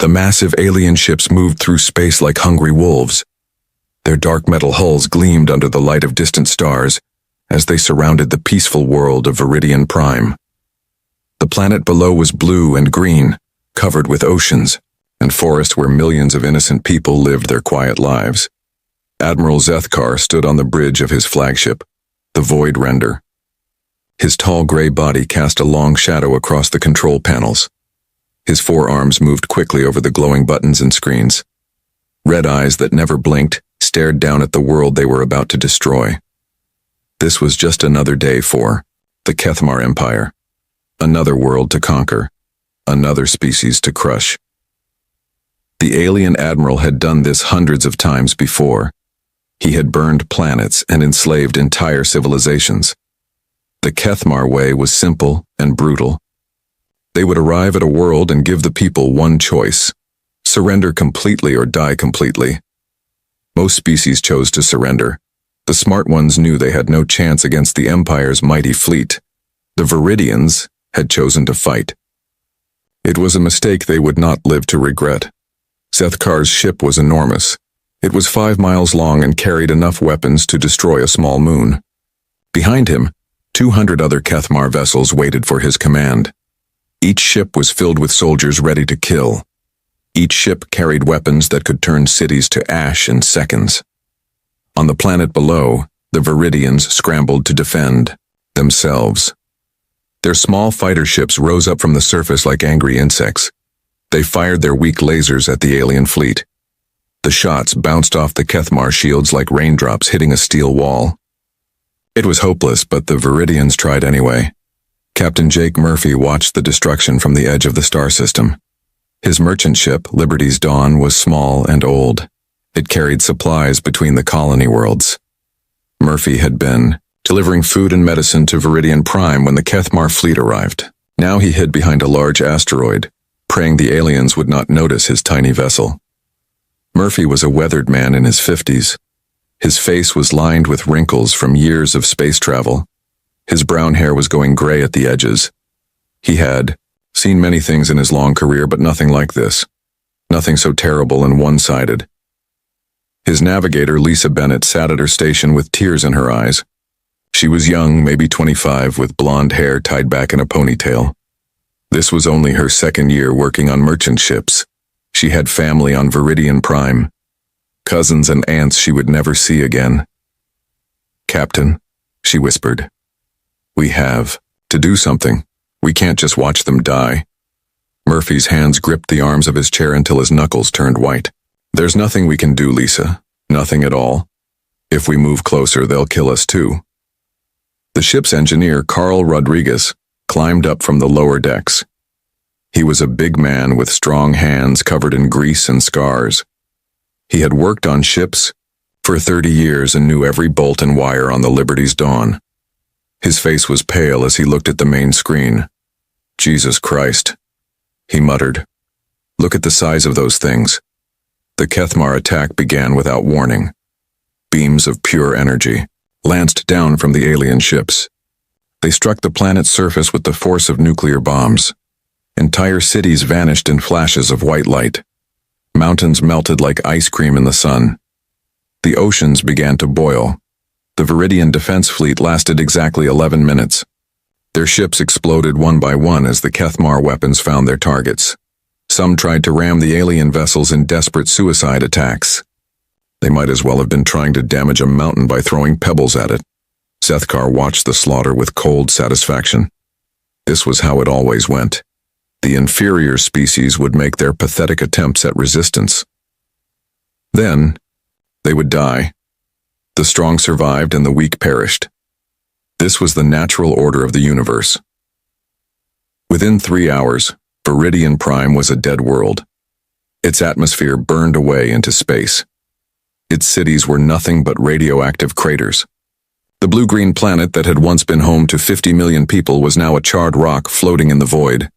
The massive alien ships moved through space like hungry wolves. Their dark metal hulls gleamed under the light of distant stars as they surrounded the peaceful world of Viridian Prime. The planet below was blue and green, covered with oceans and forests where millions of innocent people lived their quiet lives. Admiral Zethkar stood on the bridge of his flagship, the Void Render. His tall gray body cast a long shadow across the control panels. His forearms moved quickly over the glowing buttons and screens. Red eyes that never blinked stared down at the world they were about to destroy. This was just another day for the Kethmar Empire. Another world to conquer. Another species to crush. The alien admiral had done this hundreds of times before. He had burned planets and enslaved entire civilizations. The Kethmar way was simple and brutal. They would arrive at a world and give the people one choice: surrender completely or die completely. Most species chose to surrender. The smart ones knew they had no chance against the Empire's mighty fleet. The Viridians had chosen to fight. It was a mistake they would not live to regret. Zethkar's ship was enormous. It was 5 miles long and carried enough weapons to destroy a small moon. Behind him, 200 other Kethmar vessels waited for his command. Each ship was filled with soldiers ready to kill. Each ship carried weapons that could turn cities to ash in seconds. On the planet below, the Viridians scrambled to defend themselves. Their small fighter ships rose up from the surface like angry insects. They fired their weak lasers at the alien fleet. The shots bounced off the Kethmar shields like raindrops hitting a steel wall. It was hopeless, but the Viridians tried anyway. Captain Jake Murphy watched the destruction from the edge of the star system. His merchant ship, Liberty's Dawn, was small and old. It carried supplies between the colony worlds. Murphy had been delivering food and medicine to Viridian Prime when the Kethmar fleet arrived. Now he hid behind a large asteroid, praying the aliens would not notice his tiny vessel. Murphy was a weathered man in his 50s. His face was lined with wrinkles from years of space travel. His brown hair was going gray at the edges. He had seen many things in his long career, but nothing like this. Nothing so terrible and one-sided. His navigator, Lisa Bennett, sat at her station with tears in her eyes. She was young, maybe 25, with blonde hair tied back in a ponytail. This was only her second year working on merchant ships. She had family on Viridian Prime, cousins and aunts she would never see again. "Captain," she whispered, "we have to do something. We can't just watch them die." Murphy's hands gripped the arms of his chair until his knuckles turned white. "There's nothing we can do, Lisa. Nothing at all. If we move closer, they'll kill us too." The ship's engineer, Carl Rodriguez, climbed up from the lower decks. He was a big man with strong hands covered in grease and scars. He had worked on ships for 30 years and knew every bolt and wire on the Liberty's Dawn. His face was pale as he looked at the main screen. "Jesus Christ," he muttered. "Look at the size of those things." The Kethmar attack began without warning. Beams of pure energy lanced down from the alien ships. They struck the planet's surface with the force of nuclear bombs. Entire cities vanished in flashes of white light. Mountains melted like ice cream in the sun. The oceans began to boil. The Viridian defense fleet lasted exactly 11 minutes. Their ships exploded one by one as the Kethmar weapons found their targets. Some tried to ram the alien vessels in desperate suicide attacks. They might as well have been trying to damage a mountain by throwing pebbles at it. Zethkar watched the slaughter with cold satisfaction. This was how it always went. The inferior species would make their pathetic attempts at resistance. Then, they would die. The strong survived and the weak perished. This was the natural order of the universe. Within 3 hours, Viridian Prime was a dead world. Its atmosphere burned away into space. Its cities were nothing but radioactive craters. The blue-green planet that had once been home to 50 million people was now a charred rock floating in the void.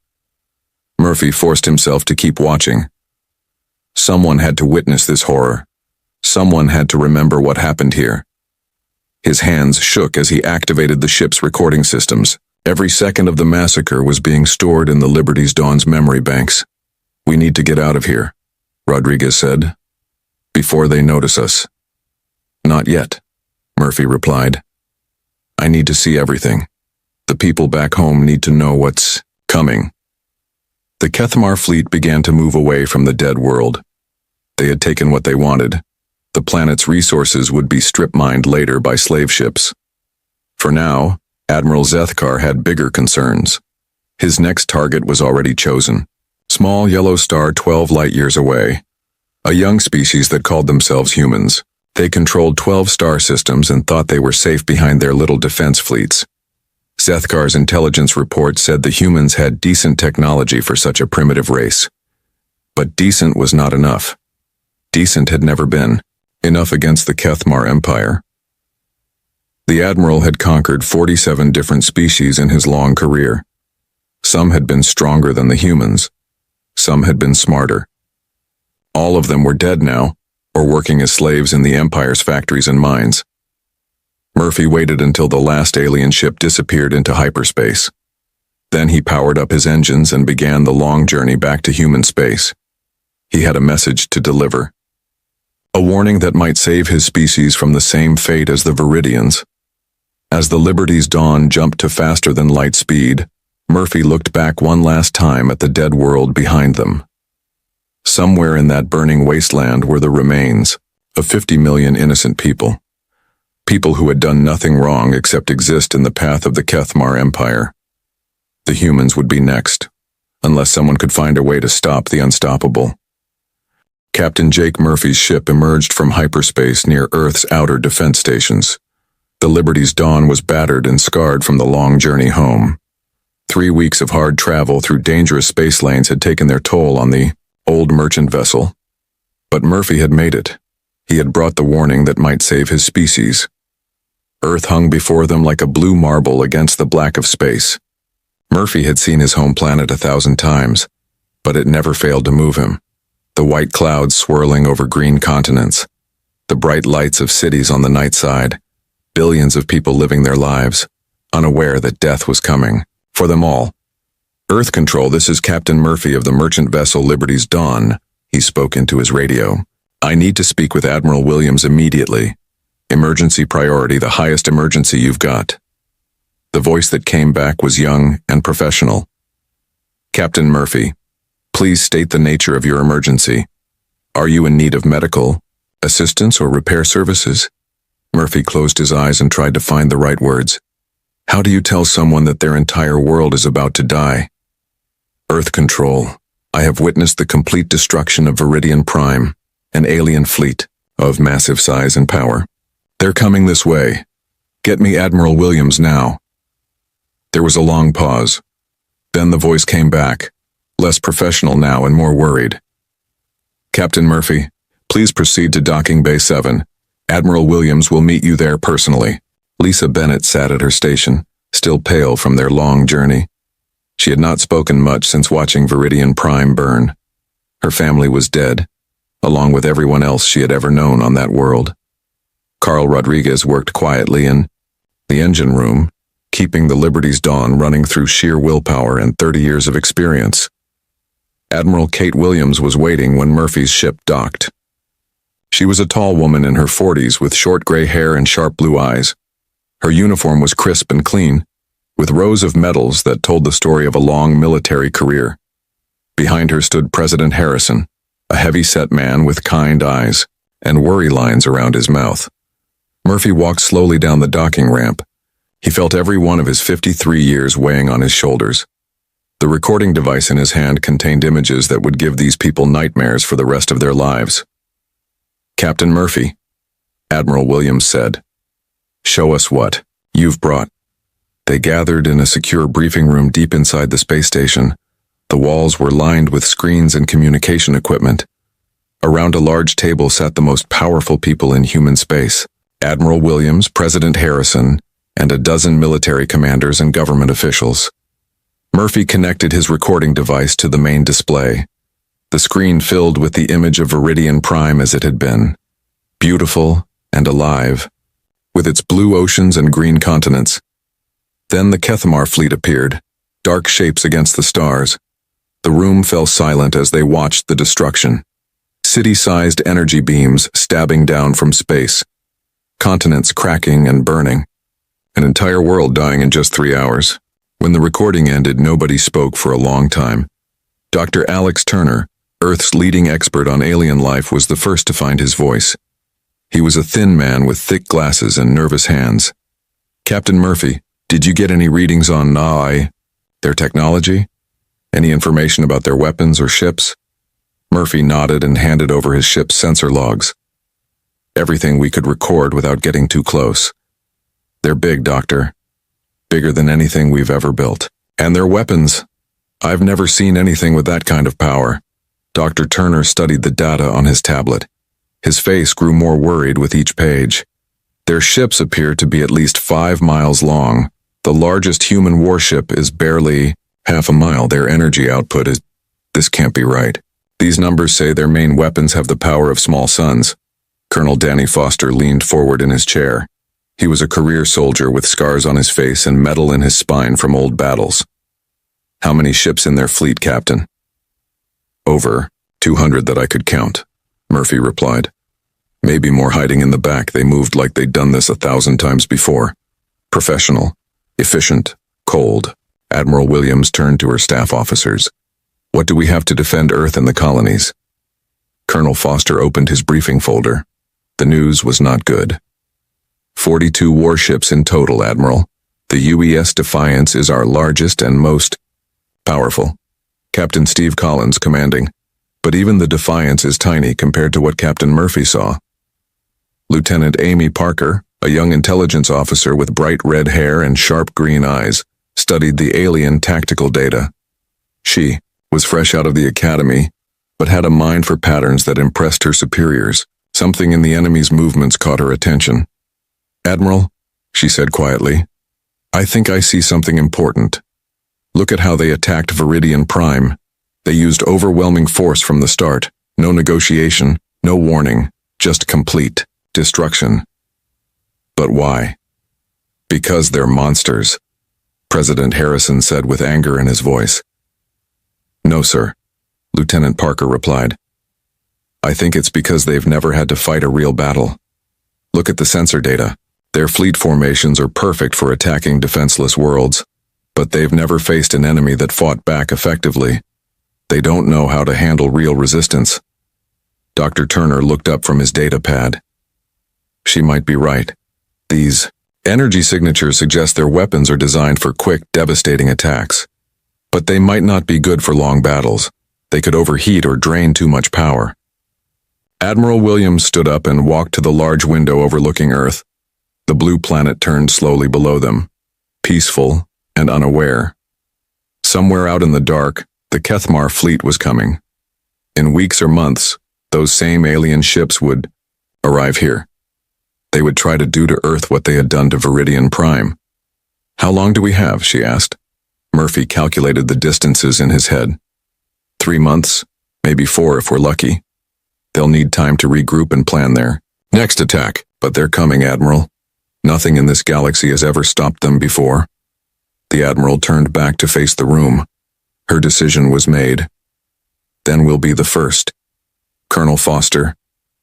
Murphy forced himself to keep watching. Someone had to witness this horror. Someone had to remember what happened here. His hands shook as he activated the ship's recording systems. Every second of the massacre was being stored in the Liberty's Dawn's memory banks. "We need to get out of here," Rodriguez said, "before they notice us." "Not yet," Murphy replied. "I need to see everything. The people back home need to know what's coming." The Kethmar fleet began to move away from the dead world. They had taken what they wanted. The planet's resources would be strip-mined later by slave ships. For now, Admiral Zethkar had bigger concerns. His next target was already chosen. Small yellow star 12 light-years away. A young species that called themselves humans. They controlled 12 star systems and thought they were safe behind their little defense fleets. Zethkar's intelligence report said the humans had decent technology for such a primitive race. But decent was not enough. Decent had never been enough against the Kethmar Empire. The Admiral had conquered 47 different species in his long career. Some had been stronger than the humans. Some had been smarter. All of them were dead now, or working as slaves in the Empire's factories and mines. Murphy waited until the last alien ship disappeared into hyperspace. Then he powered up his engines and began the long journey back to human space. He had a message to deliver. A warning that might save his species from the same fate as the Viridians. As the Liberty's dawn jumped to faster than light speed, Murphy looked back one last time at the dead world behind them. Somewhere in that burning wasteland were the remains of 50 million innocent people. People who had done nothing wrong except exist in the path of the Kethmar Empire. The humans would be next, unless someone could find a way to stop the unstoppable. Captain Jake Murphy's ship emerged from hyperspace near Earth's outer defense stations. The Liberty's dawn was battered and scarred from the long journey home. 3 weeks of hard travel through dangerous space lanes had taken their toll on the old merchant vessel. But Murphy had made it. He had brought the warning that might save his species. Earth hung before them like a blue marble against the black of space. Murphy had seen his home planet 1,000 times, but it never failed to move him. The white clouds swirling over green continents, the bright lights of cities on the night side, billions of people living their lives, unaware that death was coming, for them all. "Earth Control, this is Captain Murphy of the merchant vessel Liberty's Dawn," he spoke into his radio. "I need to speak with Admiral Williams immediately. Emergency priority, the highest emergency you've got." The voice that came back was young and professional. "Captain Murphy, please state the nature of your emergency. Are you in need of medical assistance or repair services?" Murphy closed his eyes and tried to find the right words. How do you tell someone that their entire world is about to die? "Earth Control, I have witnessed the complete destruction of Viridian Prime, an alien fleet of massive size and power. They're coming this way. Get me Admiral Williams now." There was a long pause. Then the voice came back, less professional now and more worried. "Captain Murphy, please proceed to Docking Bay 7. Admiral Williams will meet you there personally." Lisa Bennett sat at her station, still pale from their long journey. She had not spoken much since watching Viridian Prime burn. Her family was dead, along with everyone else she had ever known on that world. Carl Rodriguez worked quietly in the engine room, keeping the Liberty's Dawn running through sheer willpower and 30 years of experience. Admiral Kate Williams was waiting when Murphy's ship docked. She was a tall woman in her 40s with short gray hair and sharp blue eyes. Her uniform was crisp and clean, with rows of medals that told the story of a long military career. Behind her stood President Harrison, a heavy-set man with kind eyes and worry lines around his mouth. Murphy walked slowly down the docking ramp. He felt every one of his 53 years weighing on his shoulders. The recording device in his hand contained images that would give these people nightmares for the rest of their lives. "Captain Murphy," Admiral Williams said, "show us what you've brought." They gathered in a secure briefing room deep inside the space station. The walls were lined with screens and communication equipment. Around a large table sat the most powerful people in human space: Admiral Williams, President Harrison, and a dozen military commanders and government officials. Murphy connected his recording device to the main display. The screen filled with the image of Viridian Prime as it had been, beautiful and alive, with its blue oceans and green continents. Then the Kethmar fleet appeared, dark shapes against the stars. The room fell silent as they watched the destruction. City-sized energy beams stabbing down from space. Continents cracking and burning. An entire world dying in just 3 hours. When the recording ended, nobody spoke for a long time. Dr. Alex Turner, Earth's leading expert on alien life, was the first to find his voice. He was a thin man with thick glasses and nervous hands. Captain Murphy, did you get any readings on their technology? Any information about their weapons or ships? Murphy nodded and handed over his ship's sensor logs. Everything we could record without getting too close. They're big, Doctor. Bigger than anything we've ever built. And their weapons. I've never seen anything with that kind of power. Dr. Turner studied the data on his tablet. His face grew more worried with each page. Their ships appear to be at least 5 miles long. The largest human warship is barely half a mile. Their energy output is... This can't be right. These numbers say their main weapons have the power of small suns. Colonel Danny Foster leaned forward in his chair. He was a career soldier with scars on his face and metal in his spine from old battles. How many ships in their fleet, Captain? Over 200 that I could count, Murphy replied. Maybe more hiding in the back. They moved like they'd done this 1,000 times before. Professional, efficient, cold. Admiral Williams turned to her staff officers. What do we have to defend Earth and the colonies? Colonel Foster opened his briefing folder. The news was not good. 42 warships in total, Admiral. The UES Defiance is our largest and most powerful. Captain Steve Collins commanding. But even the Defiance is tiny compared to what Captain Murphy saw. Lieutenant Amy Parker, a young intelligence officer with bright red hair and sharp green eyes, studied the alien tactical data. She was fresh out of the academy, but had a mind for patterns that impressed her superiors. Something in the enemy's movements caught her attention. Admiral, she said quietly, I think I see something important. Look at how they attacked Viridian Prime. They used overwhelming force from the start. No negotiation, no warning, just complete destruction. But why? Because they're monsters, President Harrison said with anger in his voice. No, sir, Lieutenant Parker replied. I think it's because they've never had to fight a real battle. Look at the sensor data. Their fleet formations are perfect for attacking defenseless worlds, but they've never faced an enemy that fought back effectively. They don't know how to handle real resistance. Dr. Turner looked up from his data pad. She might be right. These energy signatures suggest their weapons are designed for quick, devastating attacks. But they might not be good for long battles. They could overheat or drain too much power. Admiral Williams stood up and walked to the large window overlooking Earth. The blue planet turned slowly below them, peaceful and unaware. Somewhere out in the dark, the Kethmar fleet was coming. In weeks or months, those same alien ships would arrive here. They would try to do to Earth what they had done to Viridian Prime. How long do we have? She asked. Murphy calculated the distances in his head. 3 months, maybe 4 if we're lucky. They'll need time to regroup and plan their next attack, but they're coming, Admiral. Nothing in this galaxy has ever stopped them before. The Admiral turned back to face the room. Her decision was made. Then we'll be the first. Colonel Foster,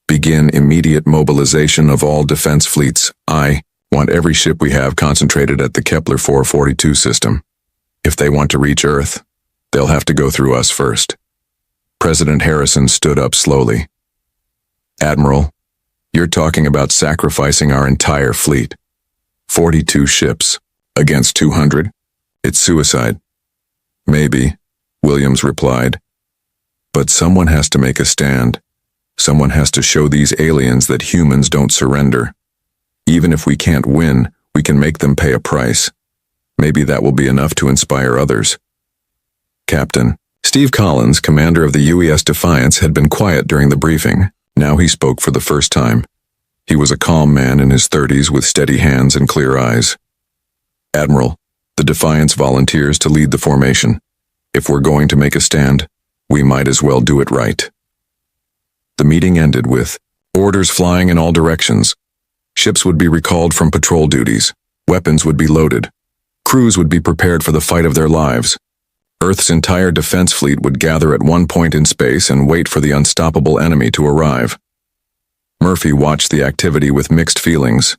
begin immediate mobilization of all defense fleets. I want every ship we have concentrated at the Kepler 442 system. If they want to reach Earth, they'll have to go through us first. President Harrison stood up slowly. Admiral, you're talking about sacrificing our entire fleet. 42 ships against 200? It's suicide. Maybe, Williams replied. But someone has to make a stand. Someone has to show these aliens that humans don't surrender. Even if we can't win, we can make them pay a price. Maybe that will be enough to inspire others. Captain, Steve Collins, commander of the UES Defiance, had been quiet during the briefing. Now he spoke for the first time. He was a calm man in his 30s with steady hands and clear eyes. Admiral, the Defiance volunteers to lead the formation. If we're going to make a stand, we might as well do it right. The meeting ended with orders flying in all directions. Ships would be recalled from patrol duties. Weapons would be loaded. Crews would be prepared for the fight of their lives. Earth's entire defense fleet would gather at one point in space and wait for the unstoppable enemy to arrive. Murphy watched the activity with mixed feelings.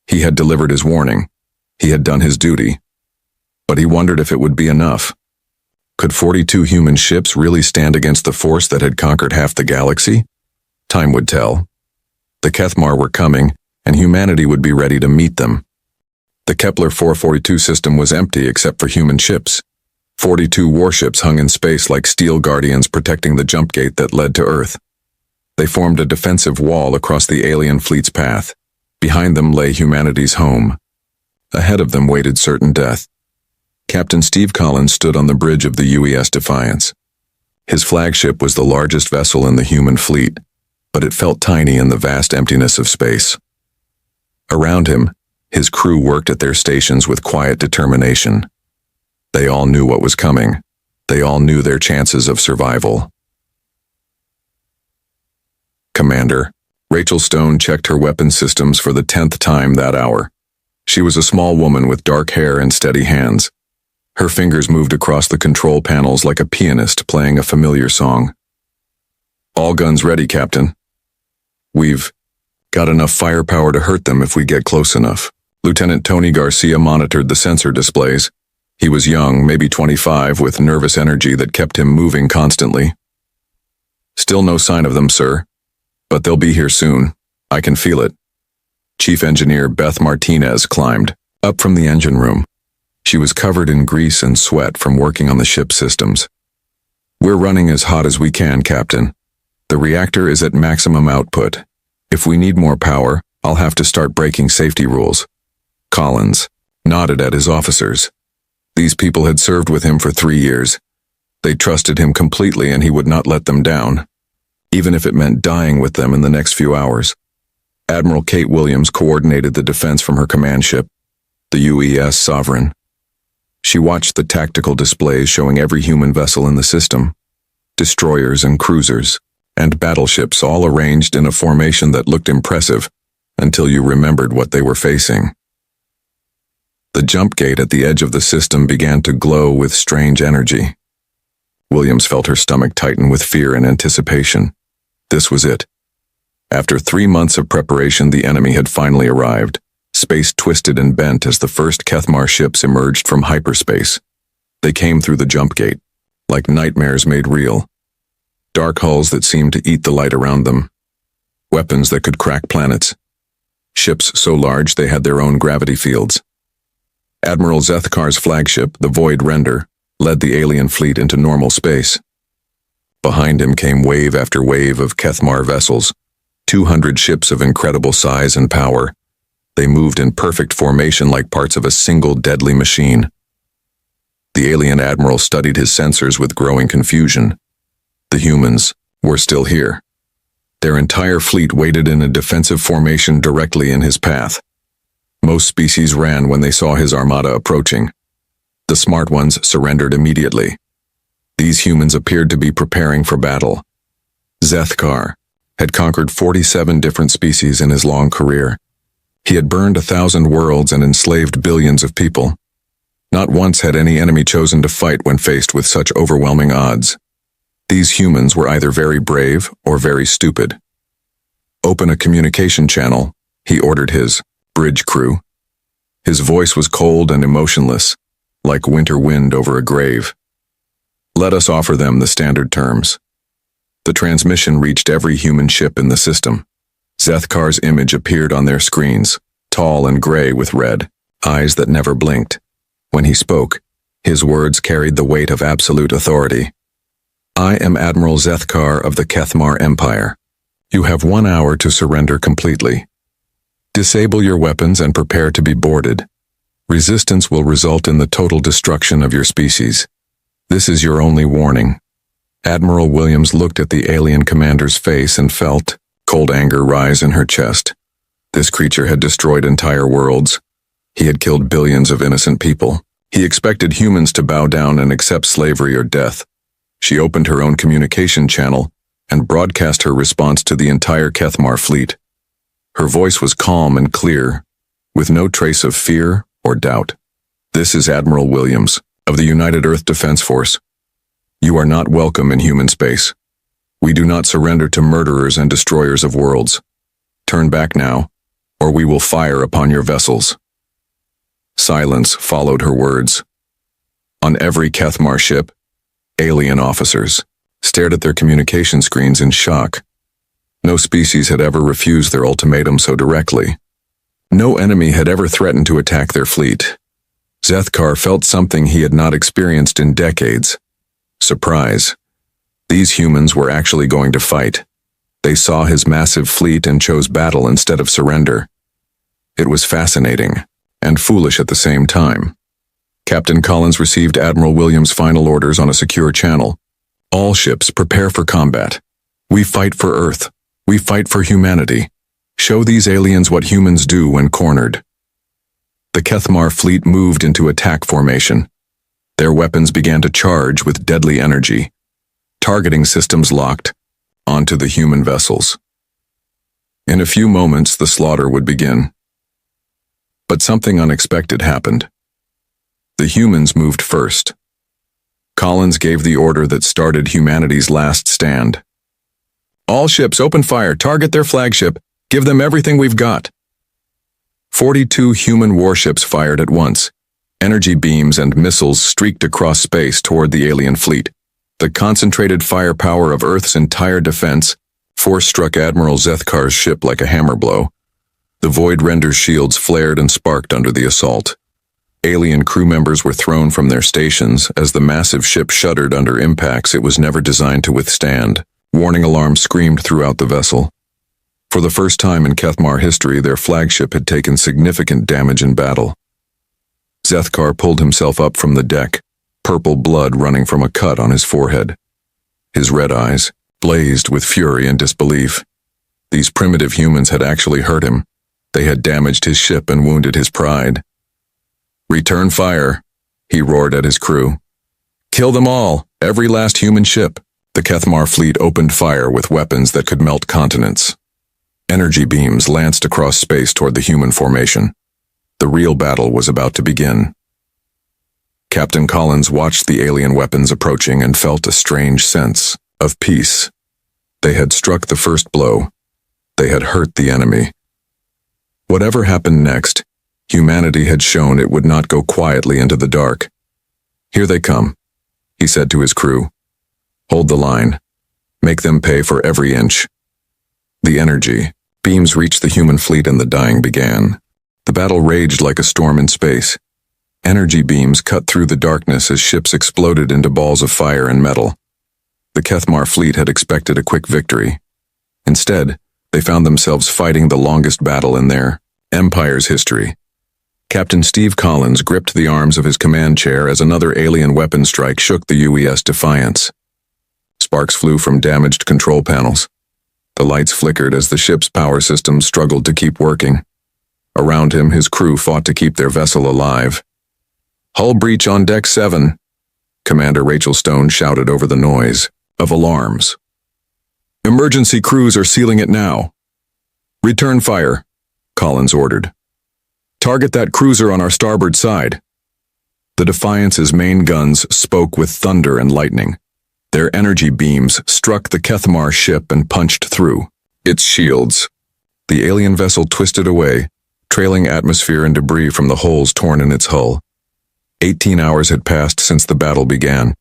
He had delivered his warning. He had done his duty. But he wondered if it would be enough. Could 42 human ships really stand against the force that had conquered half the galaxy? Time would tell. The Kethmar were coming, and humanity would be ready to meet them. The Kepler 442 system was empty except for human ships. 42 warships hung in space like steel guardians protecting the jump gate that led to Earth. They formed a defensive wall across the alien fleet's path. Behind them lay humanity's home. Ahead of them waited certain death. Captain Steve Collins stood on the bridge of the UES Defiance. His flagship was the largest vessel in the human fleet, but it felt tiny in the vast emptiness of space. Around him, his crew worked at their stations with quiet determination. They all knew what was coming. They all knew their chances of survival. Commander, Rachel Stone checked her weapon systems for the 10th time that hour. She was a small woman with dark hair and steady hands. Her fingers moved across the control panels like a pianist playing a familiar song. All guns ready, Captain. We've got enough firepower to hurt them if we get close enough. Lieutenant Tony Garcia monitored the sensor displays. He was young, maybe 25, with nervous energy that kept him moving constantly. Still no sign of them, sir. But they'll be here soon. I can feel it. Chief Engineer Beth Martinez climbed up from the engine room. She was covered in grease and sweat from working on the ship's systems. We're running as hot as we can, Captain. The reactor is at maximum output. If we need more power, I'll have to start breaking safety rules. Collins nodded at his officers. These people had served with him for 3 years. They trusted him completely and he would not let them down, even if it meant dying with them in the next few hours. Admiral Kate Williams coordinated the defense from her command ship, the UES Sovereign. She watched the tactical displays showing every human vessel in the system, destroyers and cruisers, and battleships all arranged in a formation that looked impressive until you remembered what they were facing. The jump gate at the edge of the system began to glow with strange energy. Williams felt her stomach tighten with fear and anticipation. This was it. After 3 months of preparation, the enemy had finally arrived. Space twisted and bent as the first Kethmar ships emerged from hyperspace. They came through the jump gate, like nightmares made real. Dark hulls that seemed to eat the light around them. Weapons that could crack planets. Ships so large they had their own gravity fields. Admiral Zethkar's flagship, the Void Render, led the alien fleet into normal space. Behind him came wave after wave of Kethmar vessels, 200 ships of incredible size and power. They moved in perfect formation like parts of a single deadly machine. The alien admiral studied his sensors with growing confusion. The humans were still here. Their entire fleet waited in a defensive formation directly in his path. Most species ran when they saw his armada approaching. The smart ones surrendered immediately. These humans appeared to be preparing for battle. Zethkar had conquered 47 different species in his long career. He had burned 1,000 worlds and enslaved billions of people. Not once had any enemy chosen to fight when faced with such overwhelming odds. These humans were either very brave or very stupid. Open a communication channel, he ordered his bridge crew. His voice was cold and emotionless, like winter wind over a grave. Let us offer them the standard terms. The transmission reached every human ship in the system. Zethkar's image appeared on their screens, tall and gray with red, eyes that never blinked. When he spoke, his words carried the weight of absolute authority. I am Admiral Zethkar of the Kethmar Empire. You have 1 hour to surrender completely. Disable your weapons and prepare to be boarded. Resistance will result in the total destruction of your species. This is your only warning. Admiral Williams looked at the alien commander's face and felt cold anger rise in her chest. This creature had destroyed entire worlds. He had killed billions of innocent people. He expected humans to bow down and accept slavery or death. She opened her own communication channel and broadcast her response to the entire Kethmar fleet. Her voice was calm and clear, with no trace of fear or doubt. This is Admiral Williams. of the United Earth Defense Force. You are not welcome in human space. We do not surrender to murderers and destroyers of worlds. Turn back now, or we will fire upon your vessels." Silence followed her words. On every Kethmar ship, alien officers stared at their communication screens in shock. No species had ever refused their ultimatum so directly. No enemy had ever threatened to attack their fleet. Zethkar felt something he had not experienced in decades. Surprise. These humans were actually going to fight. They saw his massive fleet and chose battle instead of surrender. It was fascinating, and foolish at the same time. Captain Collins received Admiral Williams' final orders on a secure channel. "All ships prepare for combat. We fight for Earth. We fight for humanity. Show these aliens what humans do when cornered." The Kethmar fleet moved into attack formation. Their weapons began to charge with deadly energy. Targeting systems locked onto the human vessels. In a few moments, the slaughter would begin. But something unexpected happened. The humans moved first. Collins gave the order that started humanity's last stand. "All ships, open fire, target their flagship, give them everything we've got." 42 human warships fired at once. Energy beams and missiles streaked across space toward the alien fleet. The concentrated firepower of Earth's entire defense force struck Admiral Zethkar's ship like a hammer blow. The Void Render's shields flared and sparked under the assault. Alien crew members were thrown from their stations as the massive ship shuddered under impacts it was never designed to withstand. Warning alarms screamed throughout the vessel. For the first time in Kethmar history, their flagship had taken significant damage in battle. Zethkar pulled himself up from the deck, purple blood running from a cut on his forehead. His red eyes blazed with fury and disbelief. These primitive humans had actually hurt him. They had damaged his ship and wounded his pride. "Return fire," he roared at his crew. "Kill them all, every last human ship." The Kethmar fleet opened fire with weapons that could melt continents. Energy beams lanced across space toward the human formation. The real battle was about to begin. Captain Collins watched the alien weapons approaching and felt a strange sense of peace. They had struck the first blow. They had hurt the enemy. Whatever happened next, humanity had shown it would not go quietly into the dark. "Here they come," he said to his crew. "Hold the line. Make them pay for every inch." The energy beams reached the human fleet and the dying began. The battle raged like a storm in space. Energy beams cut through the darkness as ships exploded into balls of fire and metal. The Kethmar fleet had expected a quick victory. Instead, they found themselves fighting the longest battle in their empire's history. Captain Steve Collins gripped the arms of his command chair as another alien weapon strike shook the UES Defiance. Sparks flew from damaged control panels. The lights flickered as the ship's power systems struggled to keep working. Around him, his crew fought to keep their vessel alive. "Hull breach on deck 7, Commander Rachel Stone shouted over the noise of alarms. "Emergency crews are sealing it now." "Return fire," Collins ordered. "Target that cruiser on our starboard side." The Defiance's main guns spoke with thunder and lightning. Their energy beams struck the Kethmar ship and punched through its shields. The alien vessel twisted away, trailing atmosphere and debris from the holes torn in its hull. 18 hours had passed since the battle began.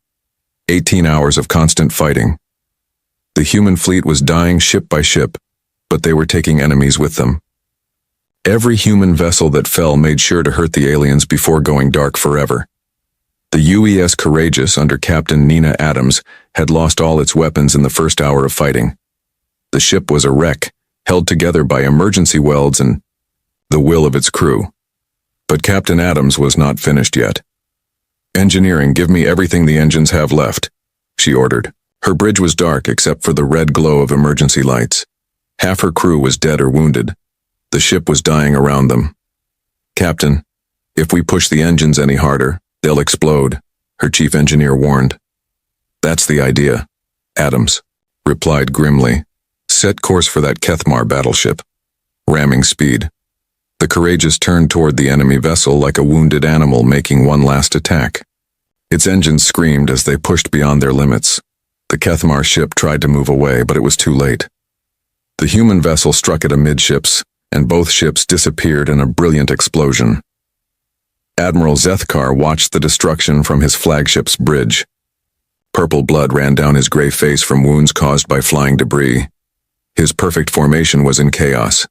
18 hours of constant fighting. The human fleet was dying ship by ship, but they were taking enemies with them. Every human vessel that fell made sure to hurt the aliens before going dark forever. The UES Courageous under Captain Nina Adams had lost all its weapons in the first hour of fighting. The ship was a wreck, held together by emergency welds and the will of its crew. But Captain Adams was not finished yet. "Engineering, give me everything the engines have left," she ordered. Her bridge was dark except for the red glow of emergency lights. Half her crew was dead or wounded. The ship was dying around them. "Captain, if we push the engines any harder, they'll explode," her chief engineer warned. "That's the idea," Adams replied grimly. "Set course for that Kethmar battleship." Ramming speed. The Courageous turned toward the enemy vessel like a wounded animal making one last attack. Its engines screamed as they pushed beyond their limits. The Kethmar ship tried to move away, but it was too late. The human vessel struck it amidships, and both ships disappeared in a brilliant explosion. Admiral Zethkar watched the destruction from his flagship's bridge. Purple blood ran down his gray face from wounds caused by flying debris. His perfect formation was in chaos.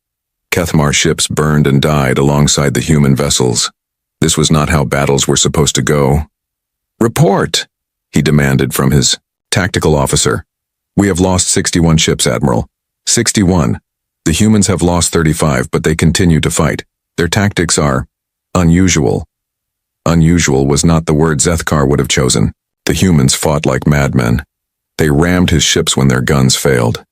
Kethmar ships burned and died alongside the human vessels. This was not how battles were supposed to go. "Report," he demanded from his tactical officer. "We have lost 61 ships, Admiral. 61. The humans have lost 35, but they continue to fight. Their tactics are unusual." Unusual was not the word Zethkar would have chosen. The humans fought like madmen. They rammed his ships when their guns failed.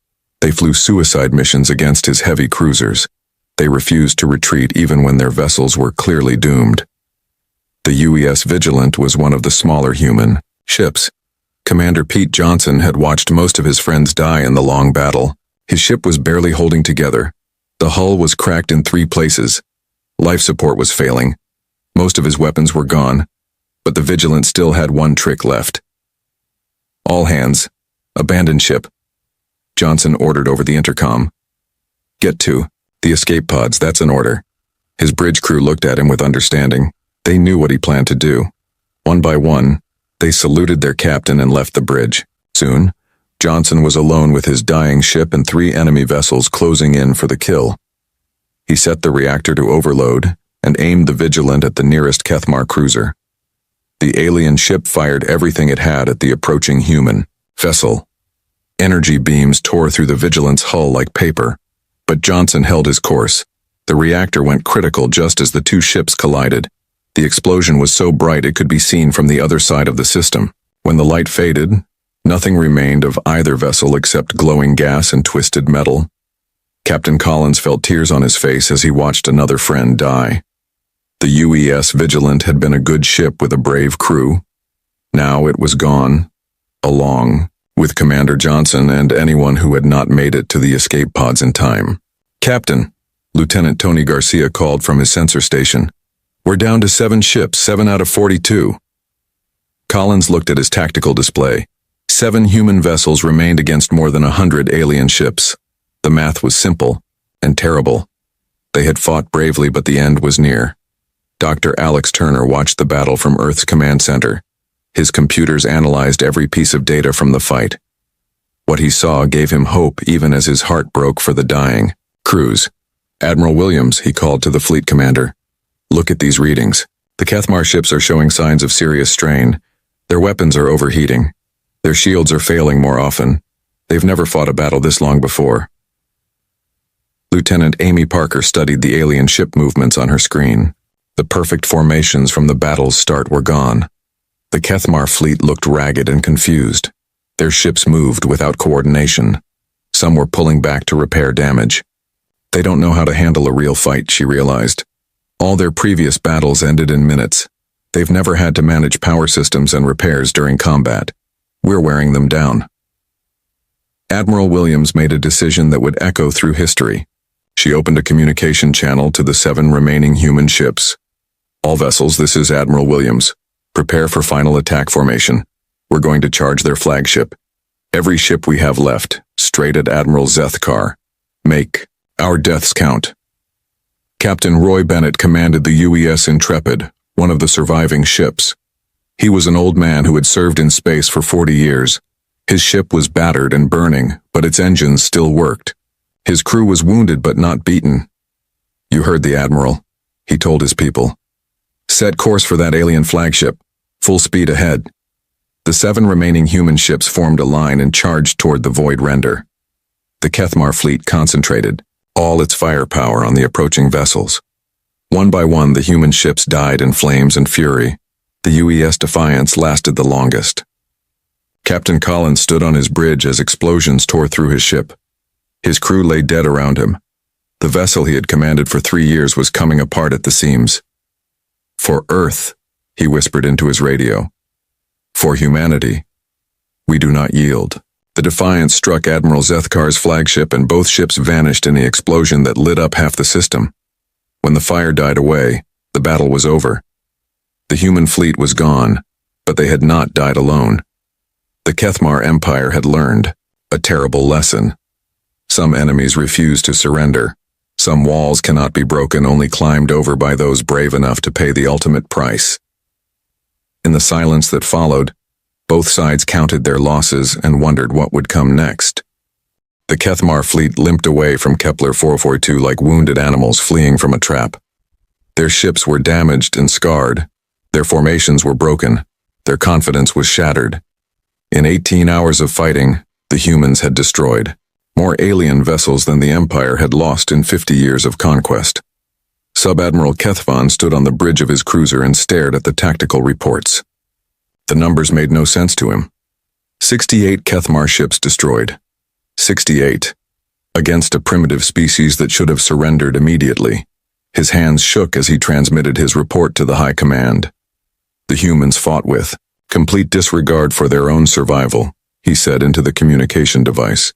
They flew suicide missions against his heavy cruisers. They refused to retreat even when their vessels were clearly doomed. The UES Vigilant was one of the smaller human ships. Commander Pete Johnson had watched most of his friends die in the long battle. His ship was barely holding together. The hull was cracked in 3 places. Life support was failing. Most of his weapons were gone, but the Vigilant still had one trick left. "All hands, abandon ship," Johnson ordered over the intercom. "Get to the escape pods, that's an order." His bridge crew looked at him with understanding. They knew what he planned to do. One by one, they saluted their captain and left the bridge. Soon, Johnson was alone with his dying ship and 3 enemy vessels closing in for the kill. He set the reactor to overload and aimed the Vigilant at the nearest Kethmar cruiser. The alien ship fired everything it had at the approaching human vessel. Energy beams tore through the Vigilant's hull like paper, but Johnson held his course. The reactor went critical just as the 2 ships collided. The explosion was so bright it could be seen from the other side of the system. When the light faded, nothing remained of either vessel except glowing gas and twisted metal. Captain Collins felt tears on his face as he watched another friend die. The UES Vigilant had been a good ship with a brave crew. Now it was gone, along with Commander Johnson and anyone who had not made it to the escape pods in time. "Captain," Lieutenant Tony Garcia called from his sensor station. "We're down to 7 ships, 7 out of 42. Collins looked at his tactical display. 7 human vessels remained against more than 100 alien ships. The math was simple and terrible. They had fought bravely, but the end was near. Dr. Alex Turner watched the battle from Earth's command center. His computers analyzed every piece of data from the fight. What he saw gave him hope even as his heart broke for the dying crews. "Admiral Williams," he called to the fleet commander. "Look at these readings. The Kethmar ships are showing signs of serious strain. Their weapons are overheating. Their shields are failing more often. They've never fought a battle this long before." Lieutenant Amy Parker studied the alien ship movements on her screen. The perfect formations from the battle's start were gone. The Kethmar fleet looked ragged and confused. Their ships moved without coordination. Some were pulling back to repair damage. They don't know how to handle a real fight, she realized. All their previous battles ended in minutes. They've never had to manage power systems and repairs during combat. We're wearing them down. Admiral Williams made a decision that would echo through history. She opened a communication channel to the 7 remaining human ships. "All vessels, this is Admiral Williams. Prepare for final attack formation. We're going to charge their flagship. Every ship we have left, straight at Admiral Zethkar. Make our deaths count." Captain Roy Bennett commanded the UES Intrepid, one of the surviving ships. He was an old man who had served in space for 40 years. His ship was battered and burning, but its engines still worked. His crew was wounded but not beaten. "You heard the Admiral," he told his people. "Set course for that alien flagship. Full speed ahead." The 7 remaining human ships formed a line and charged toward the Void Render. The Kethmar fleet concentrated all its firepower on the approaching vessels. One by one, the human ships died in flames and fury. The UES Defiance lasted the longest. Captain Collins stood on his bridge as explosions tore through his ship. His crew lay dead around him. The vessel he had commanded for 3 years was coming apart at the seams. "For Earth," he whispered into his radio. "For humanity, we do not yield." The Defiance struck Admiral Zethkar's flagship and both ships vanished in the explosion that lit up half the system. When the fire died away, the battle was over. The human fleet was gone, But they had not died alone. The Kethmar Empire had learned a terrible lesson. Some enemies refuse to surrender. Some walls cannot be broken, only climbed over by those brave enough to pay the ultimate price. In the silence that followed, both sides counted their losses and wondered what would come next. The Kethmar fleet limped away from Kepler 442 like wounded animals fleeing from a trap. Their ships were damaged and scarred. Their formations were broken. Their confidence was shattered. In 18 hours of fighting, the humans had destroyed more alien vessels than the Empire had lost in 50 years of conquest. Sub-Admiral Kethvan stood on the bridge of his cruiser and stared at the tactical reports. The numbers made no sense to him. 68 Kethmar ships destroyed. 68. Against a primitive species that should have surrendered immediately. His hands shook as he transmitted his report to the High Command. The humans fought with complete disregard for their own survival, he said into the communication device.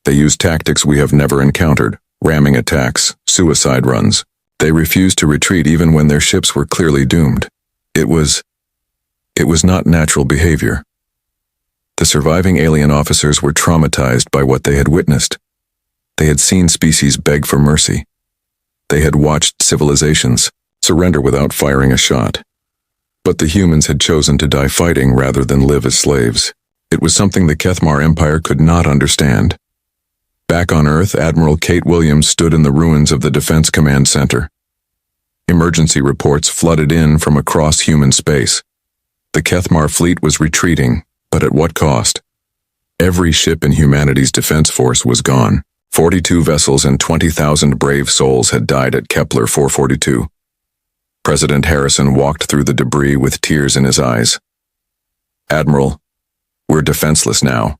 They used tactics we have never encountered, ramming attacks, suicide runs. They refused to retreat even when their ships were clearly doomed. It was not natural behavior. The surviving alien officers were traumatized by what they had witnessed. They had seen species beg for mercy. They had watched civilizations surrender without firing a shot. But the humans had chosen to die fighting rather than live as slaves. It was something the Kethmar Empire could not understand. Back on Earth, Admiral Kate Williams stood in the ruins of the Defense Command Center. Emergency reports flooded in from across human space. The Kethmar fleet was retreating, but at what cost? Every ship in humanity's defense force was gone. 42 vessels and 20,000 brave souls had died at Kepler 442. President Harrison walked through the debris with tears in his eyes. Admiral, we're defenseless now.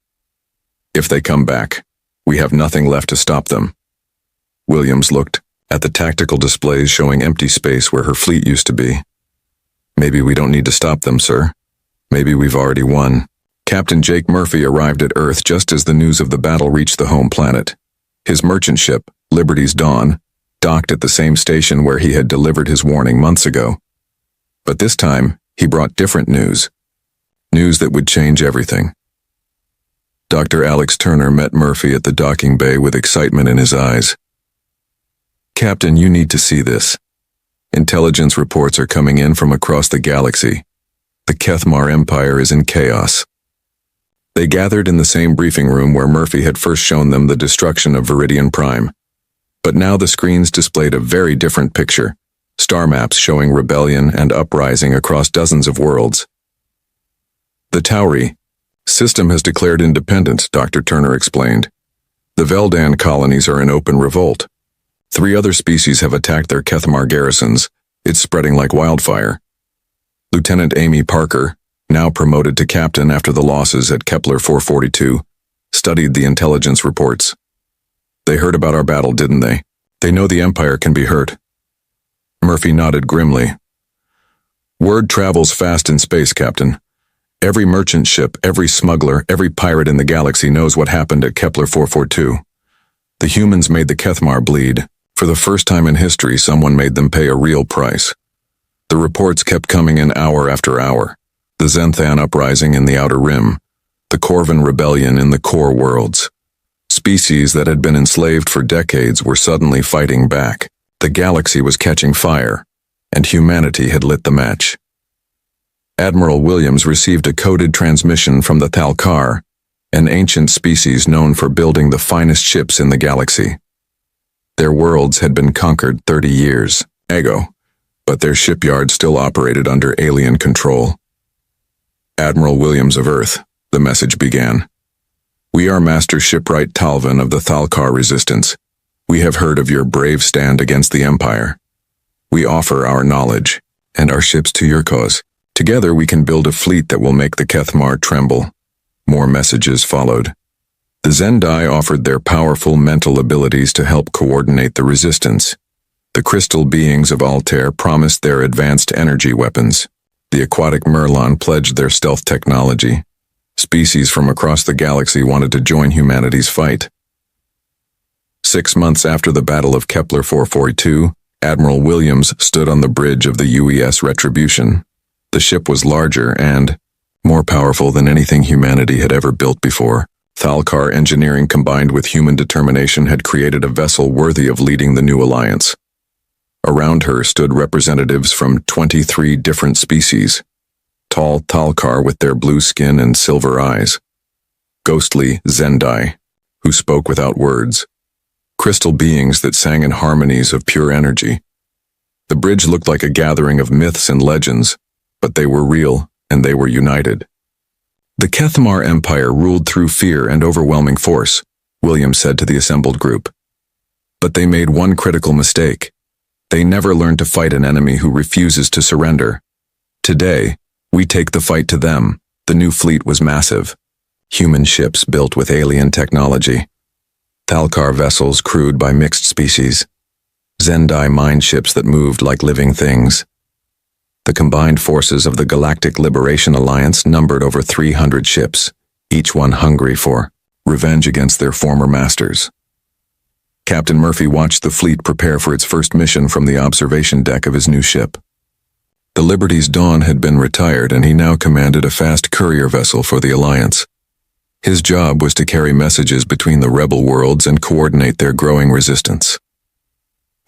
If they come back, we have nothing left to stop them. Williams looked at the tactical displays showing empty space where her fleet used to be. Maybe we don't need to stop them, sir. Maybe we've already won. Captain Jake Murphy arrived at Earth just as the news of the battle reached the home planet. His merchant ship, Liberty's Dawn, docked at the same station where he had delivered his warning months ago. But this time, he brought different news. News that would change everything. Dr. Alex Turner met Murphy at the docking bay with excitement in his eyes. Captain, you need to see this. Intelligence reports are coming in from across the galaxy. The Kethmar Empire is in chaos. They gathered in the same briefing room where Murphy had first shown them the destruction of Viridian Prime. But now the screens displayed a very different picture. Star maps showing rebellion and uprising across dozens of worlds. The Tauri system has declared independence, Dr. Turner explained. The Veldan colonies are in open revolt. 3 other species have attacked their Kethmar garrisons. It's spreading like wildfire. Lieutenant Amy Parker, now promoted to captain after the losses at Kepler 442, studied the intelligence reports. They heard about our battle, didn't they? They know the Empire can be hurt. Murphy nodded grimly. Word travels fast in space, Captain. Every merchant ship, every smuggler, every pirate in the galaxy knows what happened at Kepler 442. The humans made the Kethmar bleed. For the first time in history, someone made them pay a real price. The reports kept coming in hour after hour. The Zenthan uprising in the Outer Rim. The Corvan rebellion in the core worlds. Species that had been enslaved for decades were suddenly fighting back. The galaxy was catching fire, and humanity had lit the match. Admiral Williams received a coded transmission from the Thalkar, an ancient species known for building the finest ships in the galaxy. Their worlds had been conquered 30 years ago, but their shipyard still operated under alien control. Admiral Williams of Earth, the message began. We are Master Shipwright Talvin of the Thalkar Resistance. We have heard of your brave stand against the Empire. We offer our knowledge and our ships to your cause. Together we can build a fleet that will make the Kethmar tremble. More messages followed. The Zendai offered their powerful mental abilities to help coordinate the resistance. The crystal beings of Altair promised their advanced energy weapons. The aquatic Merlon pledged their stealth technology. Species from across the galaxy wanted to join humanity's fight. 6 months after the Battle of Kepler 442, Admiral Williams stood on the bridge of the UES Retribution. The ship was larger and, more powerful than anything humanity had ever built before. Thalkar engineering combined with human determination had created a vessel worthy of leading the new alliance. Around her stood representatives from 23 different species, tall Thalkar with their blue skin and silver eyes, ghostly Zendai, who spoke without words, crystal beings that sang in harmonies of pure energy. The bridge looked like a gathering of myths and legends, but they were real and they were united. The Kethmar Empire ruled through fear and overwhelming force, William said to the assembled group. But they made one critical mistake. They never learned to fight an enemy who refuses to surrender. Today, we take the fight to them. The new fleet was massive. Human ships built with alien technology. Thalkar vessels crewed by mixed species. Zendai mine ships that moved like living things. The combined forces of the Galactic Liberation Alliance numbered over 300 ships, each one hungry for revenge against their former masters. Captain Murphy watched the fleet prepare for its first mission from the observation deck of his new ship. The Liberty's Dawn had been retired and he now commanded a fast courier vessel for the Alliance. His job was to carry messages between the rebel worlds and coordinate their growing resistance.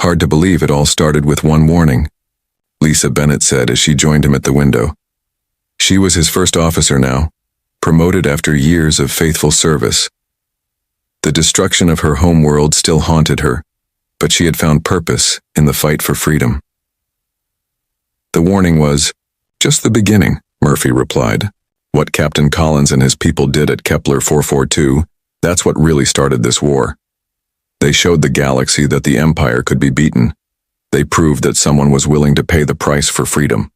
Hard to believe it all started with one warning, Lisa Bennett said as she joined him at the window. She was his first officer now, promoted after years of faithful service. The destruction of her home world still haunted her, but she had found purpose in the fight for freedom. The warning was, "Just the beginning," Murphy replied. "What Captain Collins and his people did at Kepler 442, that's what really started this war. They showed the galaxy that the Empire could be beaten. They proved that someone was willing to pay the price for freedom."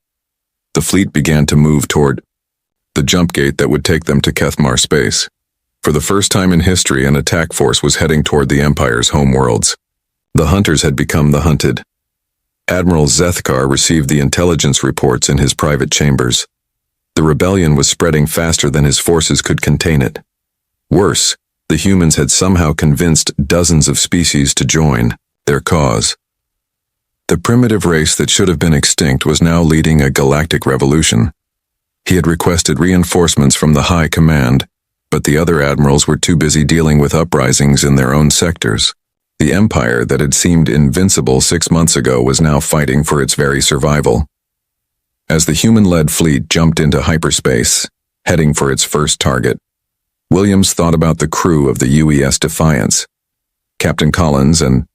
The fleet began to move toward the jump gate that would take them to Kethmar space. For the first time in history, an attack force was heading toward the Empire's home worlds. The hunters had become the hunted. Admiral Zethkar received the intelligence reports in his private chambers. The rebellion was spreading faster than his forces could contain it. Worse, the humans had somehow convinced dozens of species to join their cause. The primitive race that should have been extinct was now leading a galactic revolution. He had requested reinforcements from the High Command, but the other admirals were too busy dealing with uprisings in their own sectors. The Empire that had seemed invincible 6 months ago was now fighting for its very survival. As the human-led fleet jumped into hyperspace, heading for its first target, Williams thought about the crew of the UES Defiance. Captain Collins and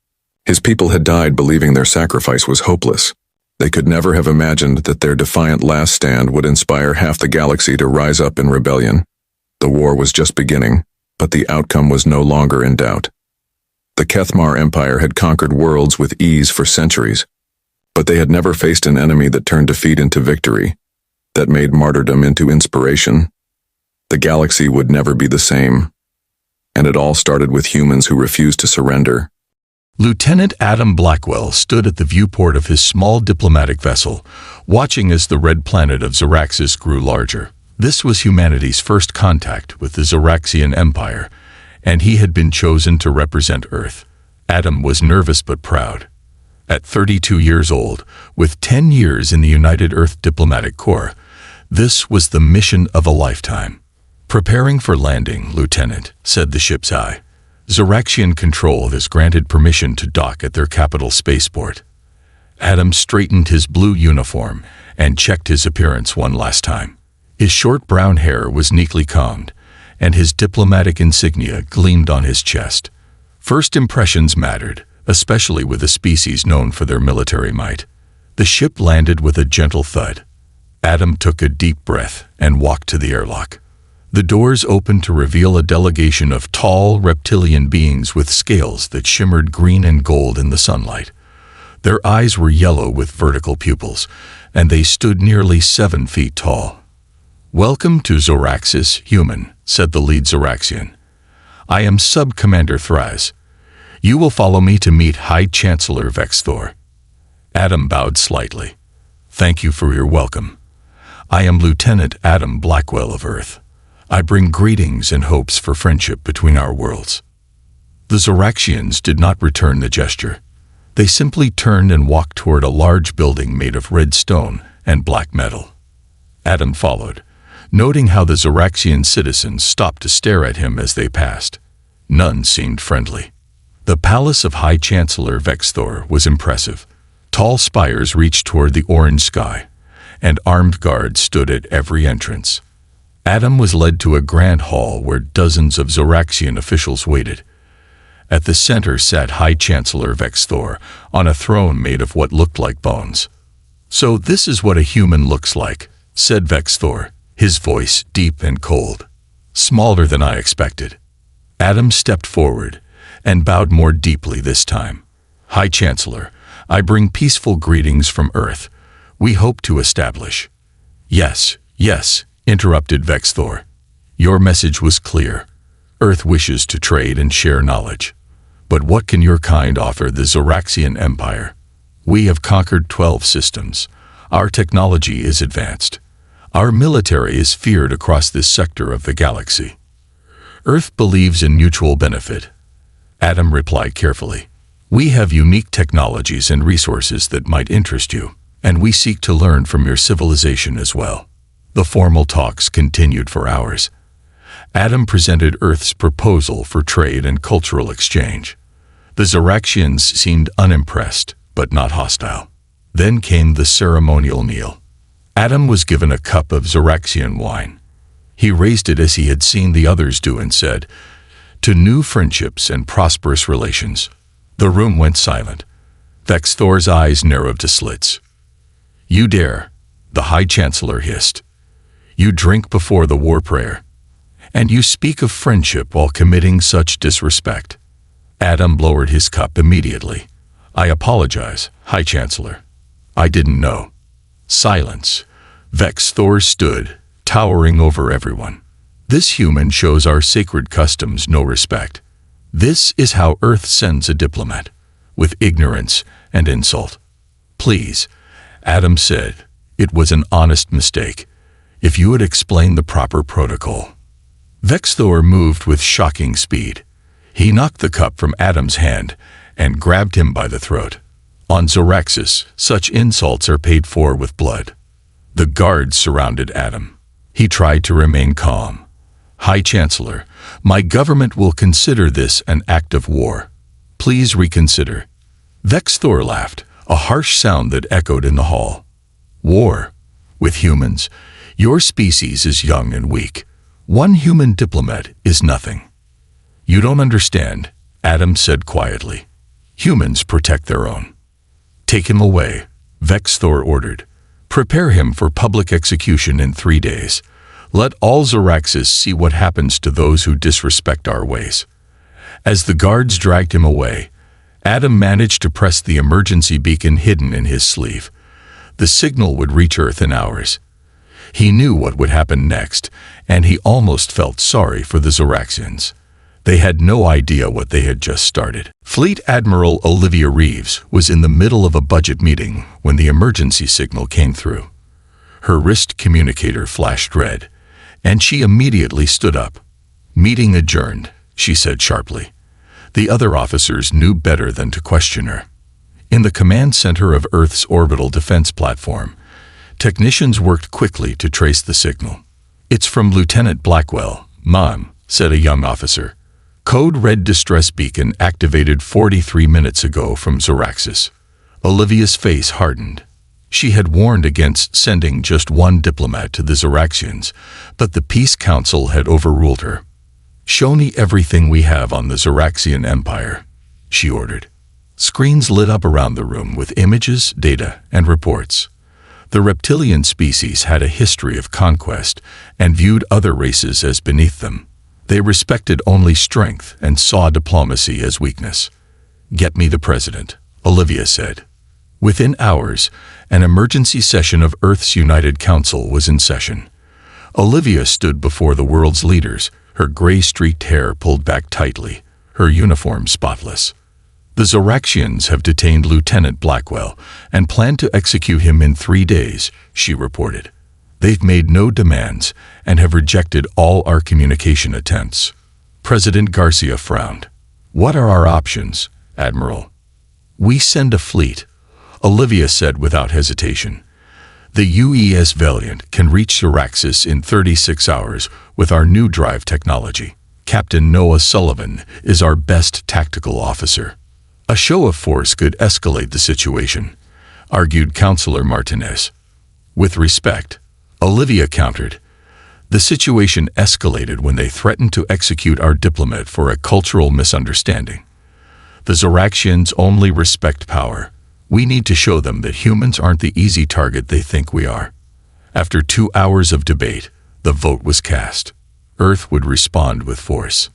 his people had died believing their sacrifice was hopeless. They could never have imagined that their defiant last stand would inspire half the galaxy to rise up in rebellion. The war was just beginning, but the outcome was no longer in doubt. The Kethmar Empire had conquered worlds with ease for centuries, but they had never faced an enemy that turned defeat into victory, that made martyrdom into inspiration. The galaxy would never be the same, and it all started with humans who refused to surrender. Lieutenant Adam Blackwell stood at the viewport of his small diplomatic vessel, watching as the red planet of Zoraxis grew larger. This was humanity's first contact with the Zoraxian Empire, and he had been chosen to represent Earth. Adam was nervous but proud. At 32 years old, with 10 years in the United Earth Diplomatic Corps, this was the mission of a lifetime. "Preparing for landing, Lieutenant," said the ship's eye. "Zoraxian Control has granted permission to dock at their capital spaceport." Adam straightened his blue uniform and checked his appearance one last time. His short brown hair was neatly combed, and his diplomatic insignia gleamed on his chest. First impressions mattered, especially with a species known for their military might. The ship landed with a gentle thud. Adam took a deep breath and walked to the airlock. The doors opened to reveal a delegation of tall, reptilian beings with scales that shimmered green and gold in the sunlight. Their eyes were yellow with vertical pupils, and they stood nearly 7 feet tall. "Welcome to Zoraxis, human," said the lead Zoraxian. "I am Sub-Commander Thraz. You will follow me to meet High Chancellor Vexthor." Adam bowed slightly. "Thank you for your welcome. I am Lieutenant Adam Blackwell of Earth. I bring greetings and hopes for friendship between our worlds." The Zoraxians did not return the gesture. They simply turned and walked toward a large building made of red stone and black metal. Adam followed, noting how the Zoraxian citizens stopped to stare at him as they passed. None seemed friendly. The palace of High Chancellor Vexthor was impressive. Tall spires reached toward the orange sky, and armed guards stood at every entrance. Adam was led to a grand hall where dozens of Zoraxian officials waited. At the center sat High Chancellor Vexthor on a throne made of what looked like bones. "So this is what a human looks like," said Vexthor, his voice deep and cold. "Smaller than I expected." Adam stepped forward and bowed more deeply this time. "High Chancellor, I bring peaceful greetings from Earth. We hope to establish—" "Yes, yes," interrupted Vexthor. "Your message was clear. Earth wishes to trade and share knowledge. But what can your kind offer the Zoraxian Empire? We have conquered 12 systems. Our technology is advanced. Our military is feared across this sector of the galaxy. Earth believes in mutual benefit." Adam replied carefully. "We have unique technologies and resources that might interest you, and we seek to learn from your civilization as well." The formal talks continued for hours. Adam presented Earth's proposal for trade and cultural exchange. The Zoraxians seemed unimpressed, but not hostile. Then came the ceremonial meal. Adam was given a cup of Zoraxian wine. He raised it as he had seen the others do and said, "To new friendships and prosperous relations." The room went silent. Vexthor's eyes narrowed to slits. "You dare," the High Chancellor hissed. "You drink before the war prayer. And you speak of friendship while committing such disrespect." Adam lowered his cup immediately. "I apologize, High Chancellor. I didn't know." Silence. Vexthor stood, towering over everyone. "This human shows our sacred customs no respect. This is how Earth sends a diplomat, with ignorance and insult." "Please," Adam said, "it was an honest mistake. If you had explained the proper protocol." Vexthor moved with shocking speed. He knocked the cup from Adam's hand and grabbed him by the throat. On Zoraxis, such insults are paid for with blood. The guards surrounded Adam. He tried to remain calm. "High Chancellor, my government will consider this an act of war. Please reconsider." Vexthor laughed, a harsh sound that echoed in the hall. "War? With humans? Your species is young and weak. One human diplomat is nothing." "You don't understand," Adam said quietly. "Humans protect their own." "Take him away," Vexthor ordered. "Prepare him for public execution in 3 days. Let all Zoraxis see what happens to those who disrespect our ways." As the guards dragged him away, Adam managed to press the emergency beacon hidden in his sleeve. The signal would reach Earth in hours. He knew what would happen next, and he almost felt sorry for the Zoraxians. They had no idea what they had just started. Fleet Admiral Olivia Reeves was in the middle of a budget meeting when the emergency signal came through. Her wrist communicator flashed red, and she immediately stood up. "Meeting adjourned," she said sharply. The other officers knew better than to question her. In the command center of Earth's orbital defense platform, technicians worked quickly to trace the signal. "It's from Lieutenant Blackwell, Mom," said a young officer. "Code red distress beacon activated 43 minutes ago from Zoraxis." Olivia's face hardened. She had warned against sending just one diplomat to the Zoraxians, but the Peace Council had overruled her. "Show me everything we have on the Zoraxian Empire," she ordered. Screens lit up around the room with images, data, and reports. The reptilian species had a history of conquest and viewed other races as beneath them. They respected only strength and saw diplomacy as weakness. "Get me the president," Olivia said. Within hours, an emergency session of Earth's United Council was in session. Olivia stood before the world's leaders, her gray-streaked hair pulled back tightly, her uniform spotless. "The Zoraxians have detained Lieutenant Blackwell and plan to execute him in 3 days," she reported. "They've made no demands and have rejected all our communication attempts." President Garcia frowned. "What are our options, Admiral?" "We send a fleet," Olivia said without hesitation. The UES Valiant can reach Zoraxis in 36 hours with our new drive technology. Captain Noah Sullivan is our best tactical officer. A show of force could escalate the situation, argued Counselor Martinez. With respect, Olivia countered. The situation escalated when they threatened to execute our diplomat for a cultural misunderstanding. The Zoraxians only respect power. We need to show them that humans aren't the easy target they think we are. After 2 hours of debate, the vote was cast. Earth would respond with force.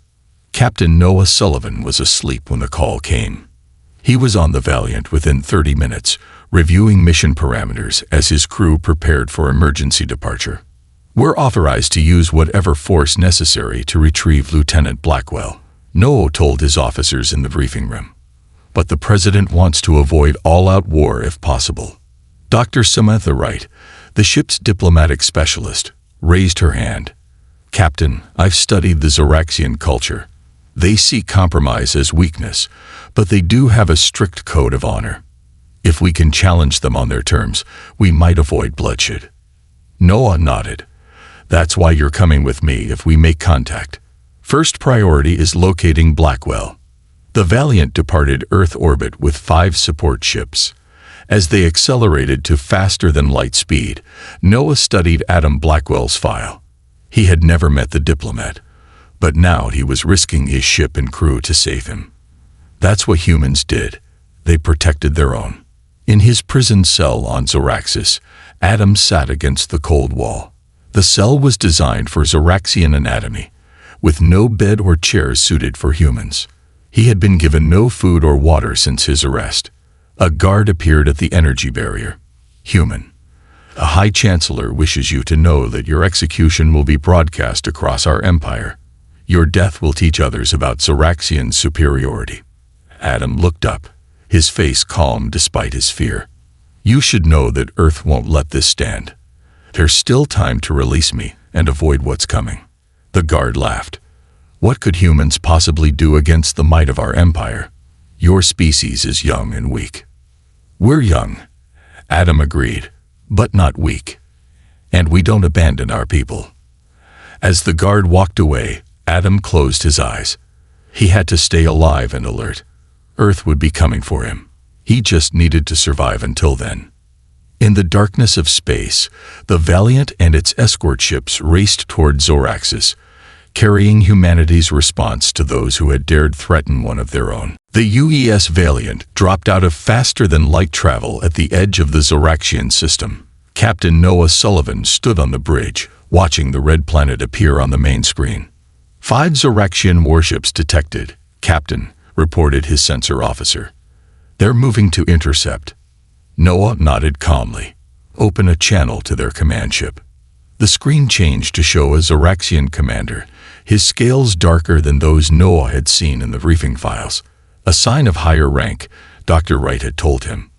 Captain Noah Sullivan was asleep when the call came. He was on the Valiant within 30 minutes, reviewing mission parameters as his crew prepared for emergency departure. We're authorized to use whatever force necessary to retrieve Lieutenant Blackwell, Noah told his officers in the briefing room. But the president wants to avoid all-out war if possible. Dr. Samantha Wright, the ship's diplomatic specialist, raised her hand. Captain, I've studied the Zoraxian culture. They see compromise as weakness, but they do have a strict code of honor. If we can challenge them on their terms, we might avoid bloodshed. Noah nodded. That's why you're coming with me if we make contact. First priority is locating Blackwell. The Valiant departed Earth orbit with 5 support ships. As they accelerated to faster-than-light speed, Noah studied Adam Blackwell's file. He had never met the diplomat, but now he was risking his ship and crew to save him. That's what humans did. They protected their own. In his prison cell on Zoraxis, Adam sat against the cold wall. The cell was designed for Zoraxian anatomy, with no bed or chairs suited for humans. He had been given no food or water since his arrest. A guard appeared at the energy barrier. Human. A High Chancellor wishes you to know that your execution will be broadcast across our empire. Your death will teach others about Zoraxian superiority. Adam looked up, his face calm despite his fear. You should know that Earth won't let this stand. There's still time to release me and avoid what's coming. The guard laughed. What could humans possibly do against the might of our empire? Your species is young and weak. We're young, Adam agreed, but not weak. And we don't abandon our people. As the guard walked away, Adam closed his eyes. He had to stay alive and alert. Earth would be coming for him. He just needed to survive until then. In the darkness of space, the Valiant and its escort ships raced toward Zoraxis, carrying humanity's response to those who had dared threaten one of their own. The UES Valiant dropped out of faster-than-light travel at the edge of the Zoraxian system. Captain Noah Sullivan stood on the bridge, watching the red planet appear on the main screen. 5 Zoraxian warships detected, Captain, reported his sensor officer. They're moving to intercept. Noah nodded calmly. Open a channel to their command ship. The screen changed to show a Zoraxian commander, his scales darker than those Noah had seen in the briefing files. A sign of higher rank, Dr. Wright had told him.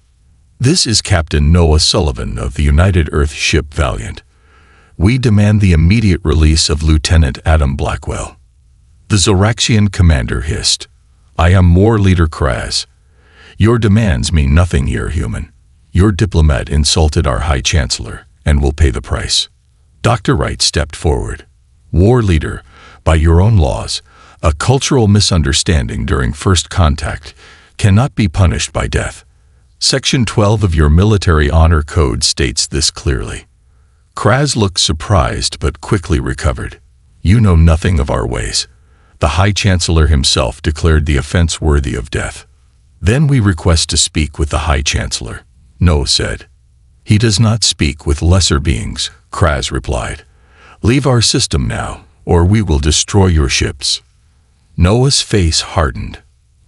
This is Captain Noah Sullivan of the United Earth ship Valiant. We demand the immediate release of Lieutenant Adam Blackwell. The Zoraxian commander hissed. I am War Leader Kraz. Your demands mean nothing here, human. Your diplomat insulted our High Chancellor and will pay the price. Dr. Wright stepped forward. War Leader, by your own laws, a cultural misunderstanding during first contact cannot be punished by death. Section 12 of your Military Honor Code states this clearly. Kraz looked surprised but quickly recovered. You know nothing of our ways. The High Chancellor himself declared the offense worthy of death. Then we request to speak with the High Chancellor, Noah said. He does not speak with lesser beings, Kraz replied. Leave our system now, or we will destroy your ships. Noah's face hardened.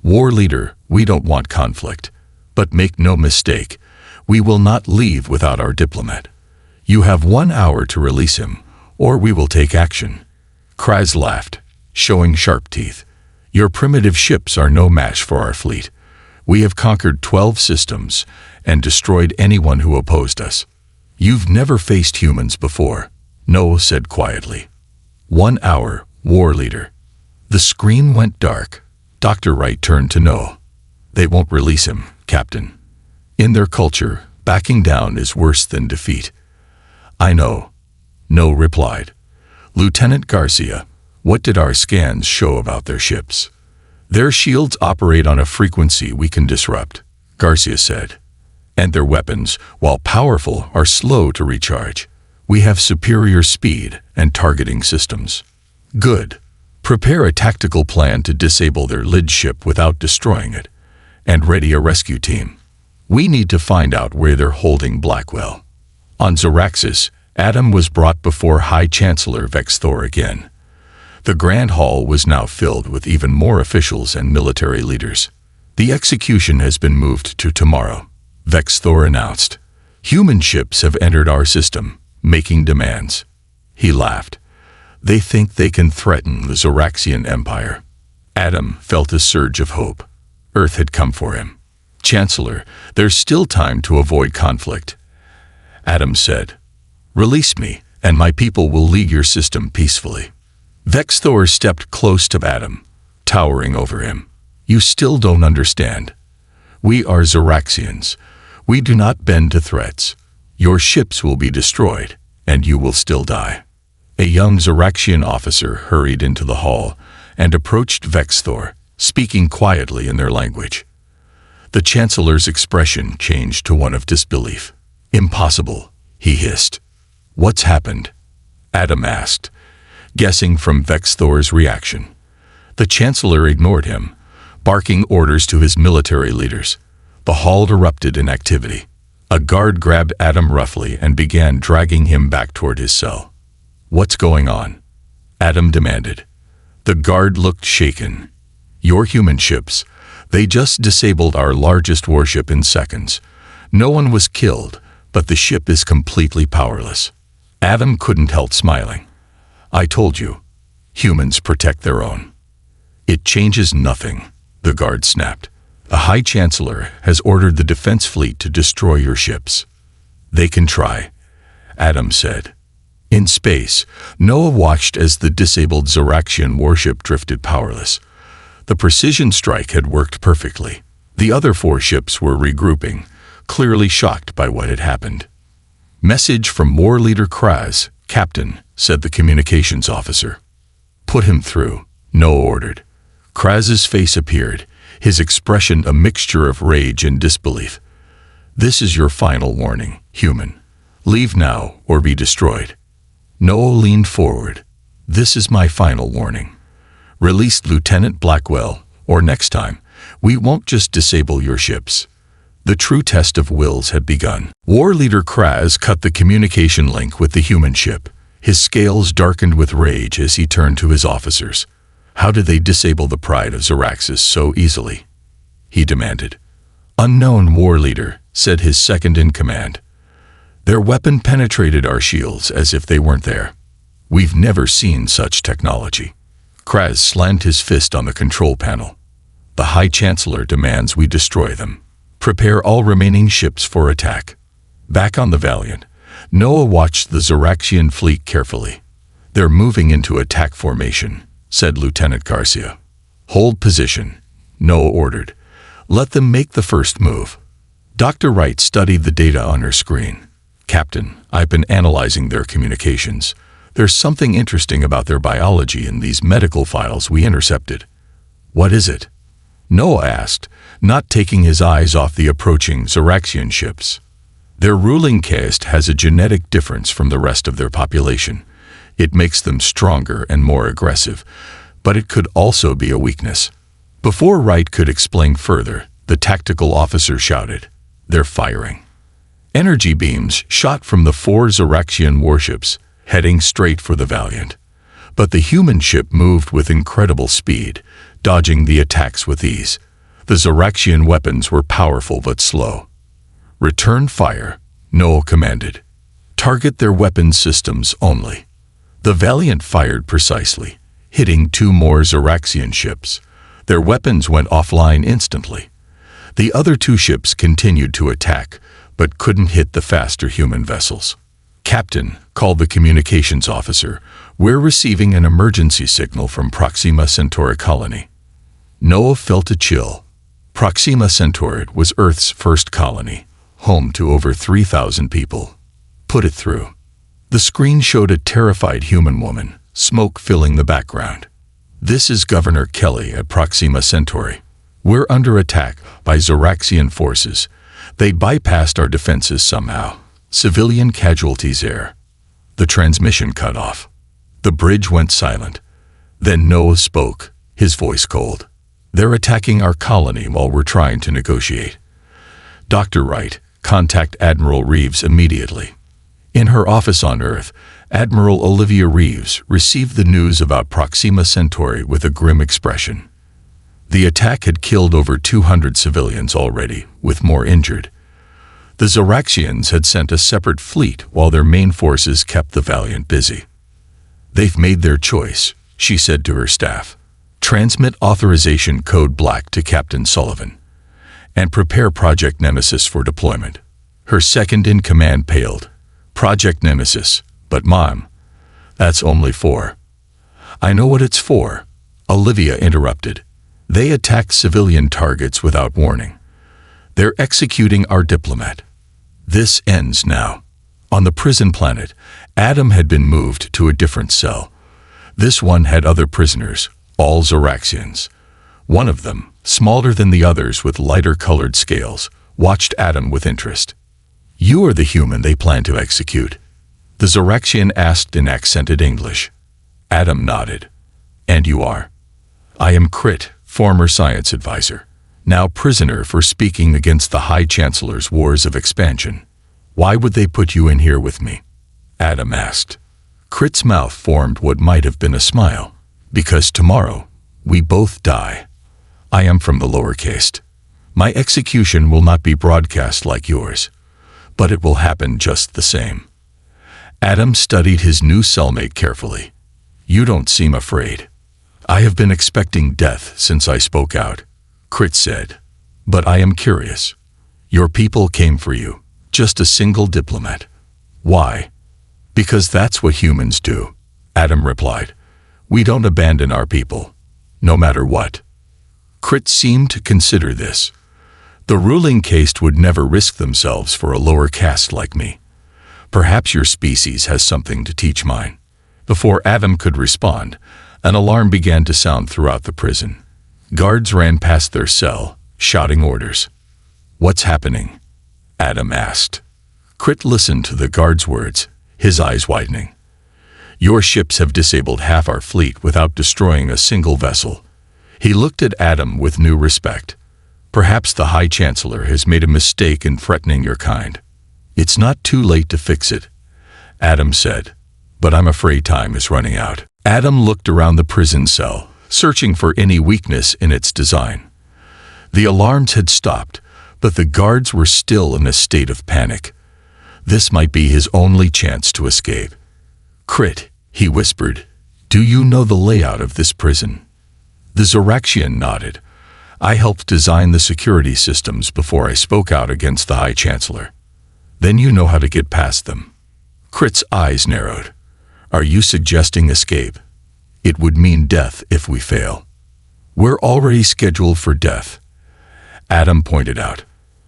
War Leader, we don't want conflict. But make no mistake, we will not leave without our diplomat. You have 1 hour to release him, or we will take action. Kraz laughed, showing sharp teeth. Your primitive ships are no match for our fleet. We have conquered 12 systems and destroyed anyone who opposed us. You've never faced humans before, Noah said quietly. 1 hour, War Leader. The screen went dark. Dr. Wright turned to Noah. They won't release him, Captain. In their culture, backing down is worse than defeat. I know. No replied. Lieutenant Garcia, what did our scans show about their ships? Their shields operate on a frequency we can disrupt, Garcia said. And their weapons, while powerful, are slow to recharge. We have superior speed and targeting systems. Good. Prepare a tactical plan to disable their lead ship without destroying it, and ready a rescue team. We need to find out where they're holding Blackwell. On Zaraxis, Adam was brought before High Chancellor Vexthor again. The Grand Hall was now filled with even more officials and military leaders. The execution has been moved to tomorrow, Vexthor announced. Human ships have entered our system, making demands. He laughed. They think they can threaten the Zoraxian Empire. Adam felt a surge of hope. Earth had come for him. Chancellor, there's still time to avoid conflict. Adam said, Release me, and my people will leave your system peacefully. Vexthor stepped close to Adam, towering over him. You still don't understand. We are Zoraxians. We do not bend to threats. Your ships will be destroyed, and you will still die. A young Zoraxian officer hurried into the hall and approached Vexthor, speaking quietly in their language. The Chancellor's expression changed to one of disbelief. Impossible, he hissed. What's happened? Adam asked, guessing from Vexthor's reaction. The Chancellor ignored him, barking orders to his military leaders. The hall erupted in activity. A guard grabbed Adam roughly and began dragging him back toward his cell. What's going on? Adam demanded. The guard looked shaken. Your human ships. They just disabled our largest warship in seconds. No one was killed, but the ship is completely powerless. Adam couldn't help smiling. I told you, humans protect their own. It changes nothing, the guard snapped. The High Chancellor has ordered the defense fleet to destroy your ships. They can try, Adam said. In space, Noah watched as the disabled Zoraxian warship drifted powerless. The precision strike had worked perfectly. The other 4 ships were regrouping, clearly shocked by what had happened. Message from War Leader Kraz, Captain, said the communications officer. Put him through, Noah ordered. Kraz's face appeared, his expression a mixture of rage and disbelief. This is your final warning, human. Leave now or be destroyed. Noah leaned forward. This is my final warning. Release Lieutenant Blackwell, or next time, we won't just disable your ships. The true test of wills had begun. War Leader Kraz cut the communication link with the human ship. His scales darkened with rage as he turned to his officers. How did they disable the pride of Zaraxis so easily? He demanded. Unknown, War Leader, said his second-in-command. Their weapon penetrated our shields as if they weren't there. We've never seen such technology. Kraz slammed his fist on the control panel. The High Chancellor demands we destroy them. Prepare all remaining ships for attack. Back on the Valiant, Noah watched the Zoraxian fleet carefully. They're moving into attack formation, said Lieutenant Garcia. Hold position, Noah ordered. Let them make the first move. Dr. Wright studied the data on her screen. Captain, I've been analyzing their communications. There's something interesting about their biology in these medical files we intercepted. What is it? Noah asked, not taking his eyes off the approaching Zoraxian ships. Their ruling caste has a genetic difference from the rest of their population. It makes them stronger and more aggressive, but it could also be a weakness. Before Wright could explain further, the tactical officer shouted, They're firing. Energy beams shot from the 4 Zoraxian warships, heading straight for the Valiant. But the human ship moved with incredible speed, dodging the attacks with ease. The Zoraxian weapons were powerful but slow. Return fire, Noel commanded. Target their weapon systems only. The Valiant fired precisely, hitting 2 more Zoraxian ships. Their weapons went offline instantly. The other 2 ships continued to attack, but couldn't hit the faster human vessels. Captain, called the communications officer, we're receiving an emergency signal from Proxima Centauri colony. Noah felt a chill. Proxima Centauri was Earth's first colony, home to over 3,000 people. Put it through. The screen showed a terrified human woman, smoke filling the background. "This is Governor Kelly at Proxima Centauri. We're under attack by Zoraxian forces. They bypassed our defenses somehow. Civilian casualties air." The transmission cut off. The bridge went silent. Then Noah spoke, his voice cold. "They're attacking our colony while we're trying to negotiate. Dr. Wright, contact Admiral Reeves immediately." In her office on Earth, Admiral Olivia Reeves received the news about Proxima Centauri with a grim expression. The attack had killed over 200 civilians already, with more injured. The Zoraxians had sent a separate fleet while their main forces kept the Valiant busy. "They've made their choice," she said to her staff. "Transmit authorization code Black to Captain Sullivan. And prepare Project Nemesis for deployment." Her second-in-command paled. "Project Nemesis, but Mom, that's only 4. "I know what it's for," Olivia interrupted. "They attack civilian targets without warning. They're executing our diplomat. This ends now." On the prison planet, Adam had been moved to a different cell. This one had other prisoners, all Zoraxians. One of them, smaller than the others with lighter-colored scales, watched Adam with interest. "You are the human they plan to execute?" the Zoraxian asked in accented English. Adam nodded. "And you are?" "I am Crit, former science advisor, now prisoner for speaking against the High Chancellor's wars of expansion." "Why would they put you in here with me?" Adam asked. Crit's mouth formed what might have been a smile. "Because tomorrow, we both die. I am from the lower caste. My execution will not be broadcast like yours, but it will happen just the same." Adam studied his new cellmate carefully. "You don't seem afraid." "I have been expecting death since I spoke out," Crit said. "But I am curious. Your people came for you, just a single diplomat. Why?" "Because that's what humans do," Adam replied. "We don't abandon our people, no matter what." Crit seemed to consider this. "The ruling caste would never risk themselves for a lower caste like me. Perhaps your species has something to teach mine." Before Adam could respond, an alarm began to sound throughout the prison. Guards ran past their cell, shouting orders. "What's happening?" Adam asked. Crit listened to the guard's words, his eyes widening. "Your ships have disabled half our fleet without destroying a single vessel." He looked at Adam with new respect. "Perhaps the High Chancellor has made a mistake in threatening your kind. It's not too late to fix it," Adam said. "But I'm afraid time is running out." Adam looked around the prison cell, searching for any weakness in its design. The alarms had stopped, but the guards were still in a state of panic. This might be his only chance to escape. "Crit," he whispered, "do you know the layout of this prison?" The Zoraxian nodded. "I helped design the security systems before I spoke out against the High Chancellor." "Then you know how to get past them." Crit's eyes narrowed. "Are you suggesting escape? It would mean death if we fail." "We're already scheduled for death," Adam pointed out.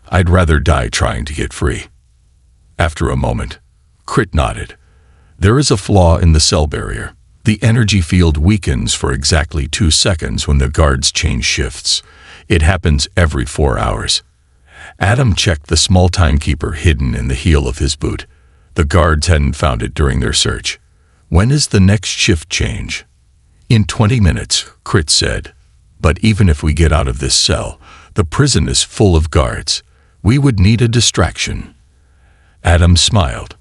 "I'd rather die trying to get free." After a moment, Crit nodded. "There is a flaw in the cell barrier. The energy field weakens for exactly 2 seconds when the guards change shifts. It happens every 4 hours." Adam checked the small timekeeper hidden in the heel of his boot. The guards hadn't found it during their search. "When is the next shift change?" "In 20 minutes, Crit said. "But even if we get out of this cell, the prison is full of guards. We would need a distraction." Adam smiled.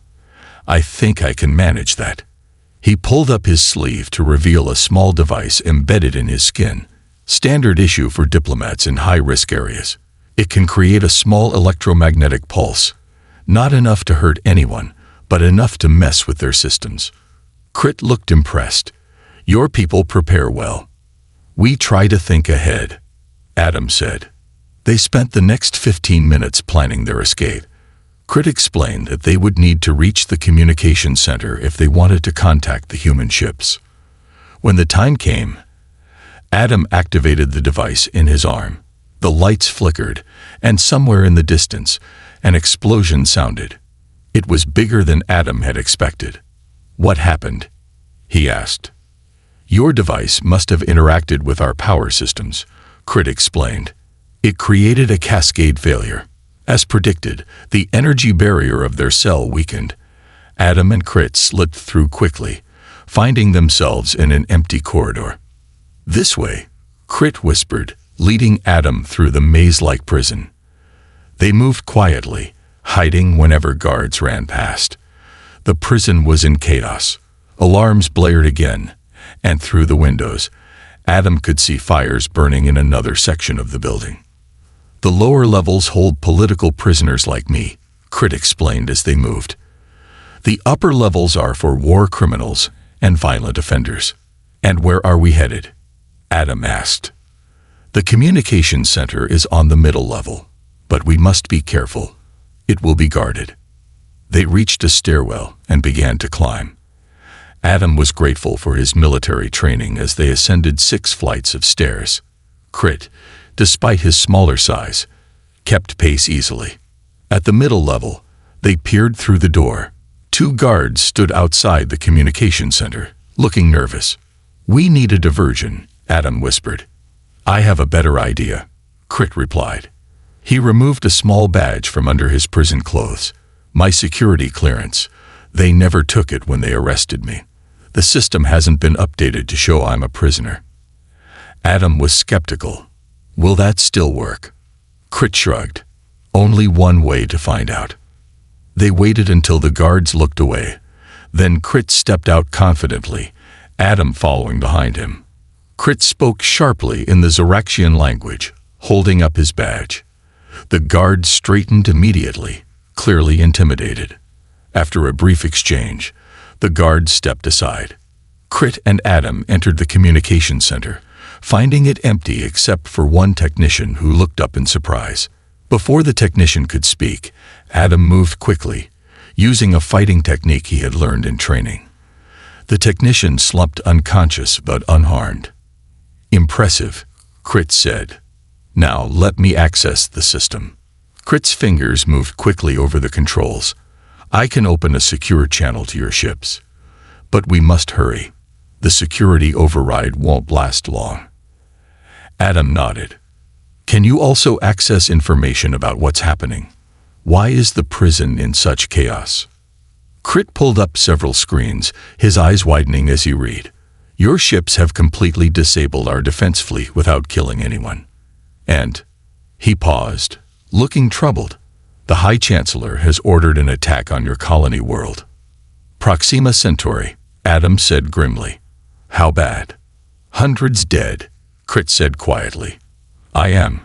"I think I can manage that." He pulled up his sleeve to reveal a small device embedded in his skin, standard issue for diplomats in high-risk areas. It can create a small electromagnetic pulse, not enough to hurt anyone, but enough to mess with their systems. Crit looked impressed. "Your people prepare well." "We try to think ahead," Adam said. They spent the next 15 minutes planning their escape. Crit explained that they would need to reach the communication center if they wanted to contact the human ships. When the time came, Adam activated the device in his arm. The lights flickered, and somewhere in the distance, an explosion sounded. It was bigger than Adam had expected. "What happened?" he asked. "Your device must have interacted with our power systems," Crit explained. "It created a cascade failure. As predicted, the energy barrier of their cell weakened. Adam and Crit slipped through quickly, finding themselves in an empty corridor. "This way," Crit whispered, leading Adam through the maze-like prison. They moved quietly, hiding whenever guards ran past. The prison was in chaos. Alarms blared again, and through the windows, Adam could see fires burning in another section of the building. "The lower levels hold political prisoners like me," Crit explained as they moved. "The upper levels are for war criminals and violent offenders." "And where are we headed?" Adam asked. "The communications center is on the middle level, but we must be careful. It will be guarded." They reached a stairwell and began to climb. Adam was grateful for his military training as they ascended 6 flights of stairs. Crit, despite his smaller size, kept pace easily. At the middle level, they peered through the door. 2 guards stood outside the communication center, looking nervous. "We need a diversion," Adam whispered. "I have a better idea," Crit replied. He removed a small badge from under his prison clothes. "My security clearance. They never took it when they arrested me. The system hasn't been updated to show I'm a prisoner." Adam was skeptical. "Will that still work?" Crit shrugged. "Only one way to find out." They waited until the guards looked away. Then Crit stepped out confidently, Adam following behind him. Crit spoke sharply in the Zoraxian language, holding up his badge. The guards straightened immediately, clearly intimidated. After a brief exchange, the guards stepped aside. Crit and Adam entered the communication center, finding it empty except for one technician who looked up in surprise. Before the technician could speak, Adam moved quickly, using a fighting technique he had learned in training. The technician slumped unconscious but unharmed. "Impressive," Crit said. "Now let me access the system." Crit's fingers moved quickly over the controls. "I can open a secure channel to your ships. But we must hurry. The security override won't last long." Adam nodded. "Can you also access information about what's happening? Why is the prison in such chaos?" Crit pulled up several screens, his eyes widening as he read. "Your ships have completely disabled our defense fleet without killing anyone. And," he paused, looking troubled, "the High Chancellor has ordered an attack on your colony world." "Proxima Centauri," Adam said grimly. "How bad?" "Hundreds dead," Crit said quietly. "I am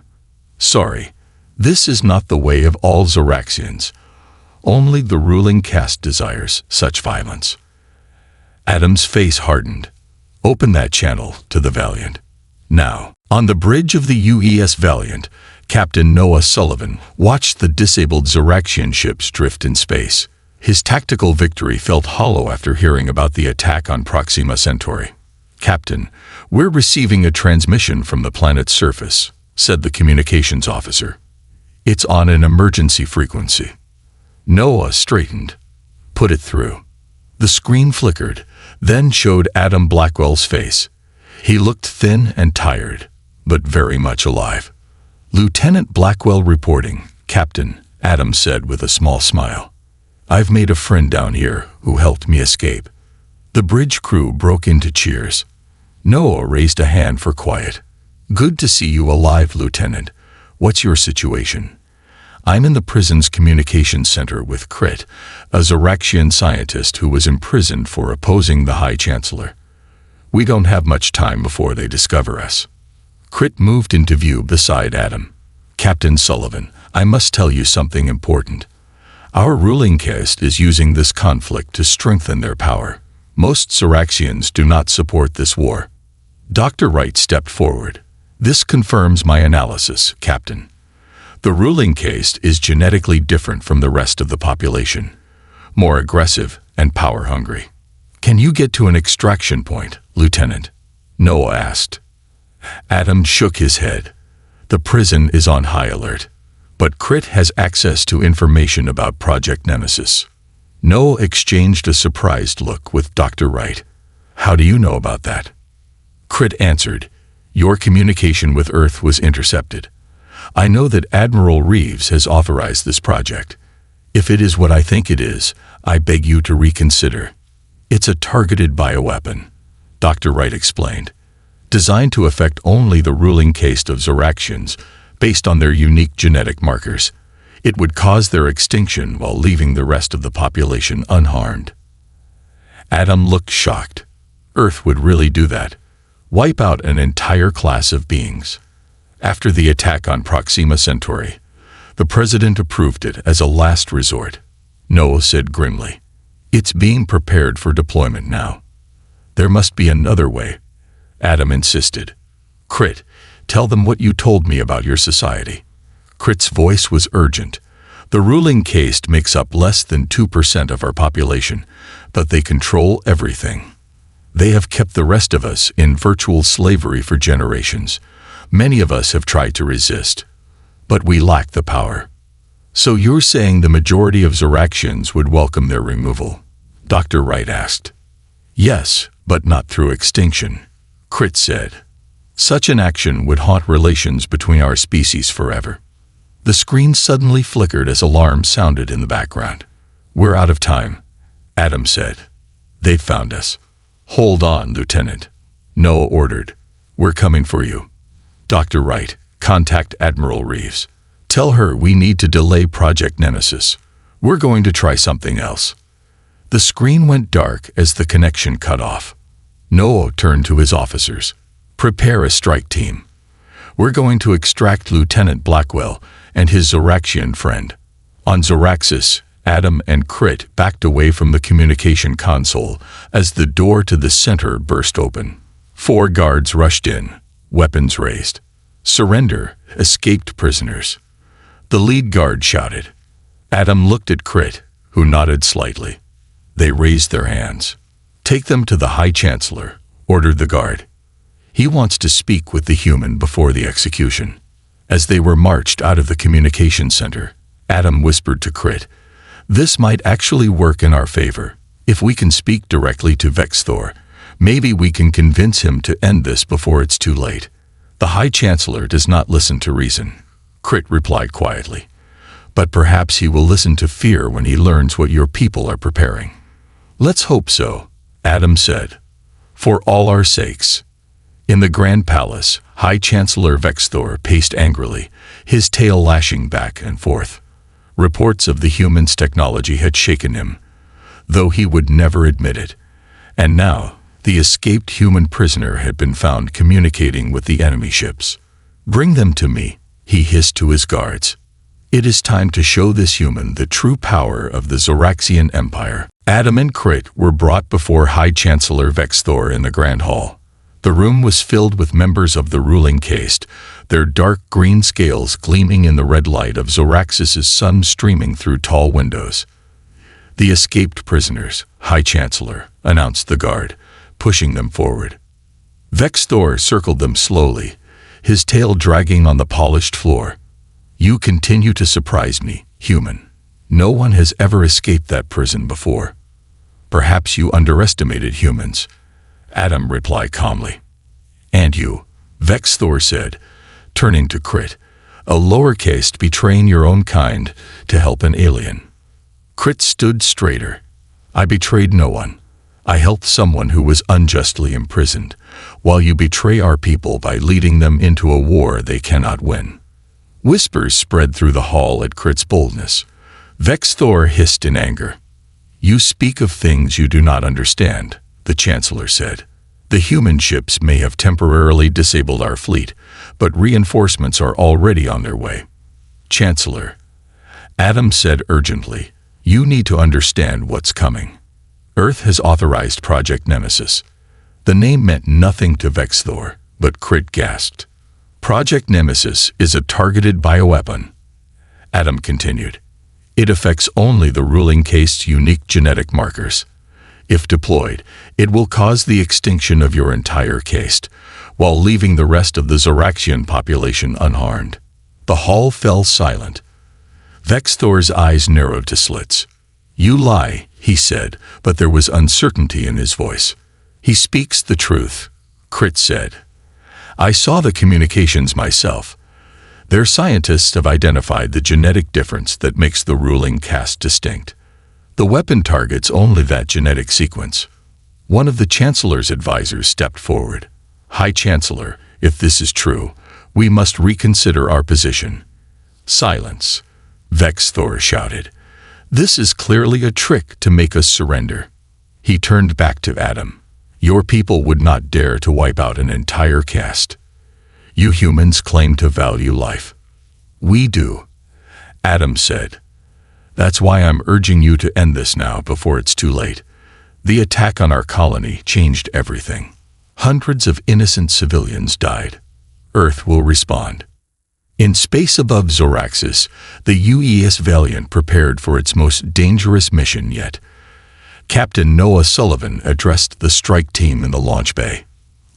sorry. This is not the way of all Zoraxians. Only the ruling caste desires such violence." Adam's face hardened. "Open that channel to the Valiant. Now." On the bridge of the UES Valiant, Captain Noah Sullivan watched the disabled Zoraxian ships drift in space. His tactical victory felt hollow after hearing about the attack on Proxima Centauri. "Captain, we're receiving a transmission from the planet's surface," said the communications officer. "It's on an emergency frequency." Noah straightened. "Put it through." The screen flickered, then showed Adam Blackwell's face. He looked thin and tired, but very much alive. "Lieutenant Blackwell reporting, Captain," Adam said with a small smile. "I've made a friend down here who helped me escape." The bridge crew broke into cheers. Noah raised a hand for quiet. "Good to see you alive, Lieutenant. What's your situation?" "I'm in the prison's communications center with Crit, a Zoraxian scientist who was imprisoned for opposing the High Chancellor. We don't have much time before they discover us." Crit moved into view beside Adam. "Captain Sullivan, I must tell you something important. Our ruling caste is using this conflict to strengthen their power. Most Zoraxians do not support this war." Dr. Wright stepped forward. "This confirms my analysis, Captain. The ruling caste is genetically different from the rest of the population, more aggressive and power-hungry." "Can you get to an extraction point, Lieutenant?" Noah asked. Adam shook his head. "The prison is on high alert, but Crit has access to information about Project Nemesis. Noah exchanged a surprised look with Dr. Wright. How do you know about that? Crit answered, your communication with Earth was intercepted. I know that Admiral Reeves has authorized this project. If it is what I think it is, I beg you to reconsider. It's a targeted bioweapon, Dr. Wright explained, designed to affect only the ruling caste of Zoraxians based on their unique genetic markers. It would cause their extinction while leaving the rest of the population unharmed. Adam looked shocked. Earth would really do that? Wipe out an entire class of beings? After the attack on Proxima Centauri, the president approved it as a last resort, Noah said grimly. It's being prepared for deployment now. There must be another way, Adam insisted. Crit, tell them what you told me about your society. Crit's voice was urgent. The ruling caste makes up less than 2% of our population, but they control everything. They have kept the rest of us in virtual slavery for generations. Many of us have tried to resist, but we lack the power. So you're saying the majority of Zoraxians would welcome their removal? Dr. Wright asked. Yes, but not through extinction, Crit said. Such an action would haunt relations between our species forever. The screen suddenly flickered as alarms sounded in the background. We're out of time, Adam said. They've found us. Hold on, Lieutenant, Noah ordered. We're coming for you. Dr. Wright, contact Admiral Reeves. Tell her we need to delay Project Nemesis. We're going to try something else. The screen went dark as the connection cut off. Noah turned to his officers. Prepare a strike team. We're going to extract Lieutenant Blackwell and his Zoraxian friend. On Zoraxis, Adam and Crit backed away from the communication console as the door to the center burst open. 4 guards rushed in, weapons raised. Surrender, escaped prisoners. The lead guard shouted. Adam looked at Crit, who nodded slightly. They raised their hands. Take them to the High Chancellor, ordered the guard. He wants to speak with the human before the execution. As they were marched out of the communication center, Adam whispered to Crit, this might actually work in our favor. If we can speak directly to Vexthor, maybe we can convince him to end this before it's too late. The High Chancellor does not listen to reason, Crit replied quietly. But perhaps he will listen to fear when he learns what your people are preparing. Let's hope so, Adam said. For all our sakes. In the Grand Palace, High Chancellor Vexthor paced angrily, his tail lashing back and forth. Reports of the human's technology had shaken him, though he would never admit it. And now, the escaped human prisoner had been found communicating with the enemy ships. Bring them to me, he hissed to his guards. It is time to show this human the true power of the Zoraxian Empire. Adam and Crit were brought before High Chancellor Vexthor in the Grand Hall. The room was filled with members of the ruling caste, their dark green scales gleaming in the red light of Zoraxis' sun streaming through tall windows. The escaped prisoners, High Chancellor, announced the guard, pushing them forward. Vexthor circled them slowly, his tail dragging on the polished floor. You continue to surprise me, human. No one has ever escaped that prison before. Perhaps you underestimated humans, Adam replied calmly. And you, Vexthor said, turning to Crit, a lower caste betraying your own kind to help an alien. Crit stood straighter. I betrayed no one. I helped someone who was unjustly imprisoned, while you betray our people by leading them into a war they cannot win. Whispers spread through the hall at Crit's boldness. Vexthor hissed in anger. You speak of things you do not understand, the Chancellor said. The human ships may have temporarily disabled our fleet, but reinforcements are already on their way. Chancellor, Adam said urgently, you need to understand what's coming. Earth has authorized Project Nemesis. The name meant nothing to Vexthor, but Crit gasped. Project Nemesis is a targeted bioweapon, Adam continued. It affects only the ruling caste's unique genetic markers. If deployed, it will cause the extinction of your entire caste, while leaving the rest of the Zoraxian population unharmed. The hall fell silent. Vexthor's eyes narrowed to slits. You lie, he said, but there was uncertainty in his voice. He speaks the truth, Crit said. I saw the communications myself. Their scientists have identified the genetic difference that makes the ruling caste distinct. The weapon targets only that genetic sequence. One of the Chancellor's advisors stepped forward. High Chancellor, if this is true, we must reconsider our position. Silence, Vexthor shouted. This is clearly a trick to make us surrender. He turned back to Adam. Your people would not dare to wipe out an entire caste. You humans claim to value life. We do, Adam said. That's why I'm urging you to end this now before it's too late. The attack on our colony changed everything. Hundreds of innocent civilians died. Earth will respond. In space above Zoraxis, the UES Valiant prepared for its most dangerous mission yet. Captain Noah Sullivan addressed the strike team in the launch bay.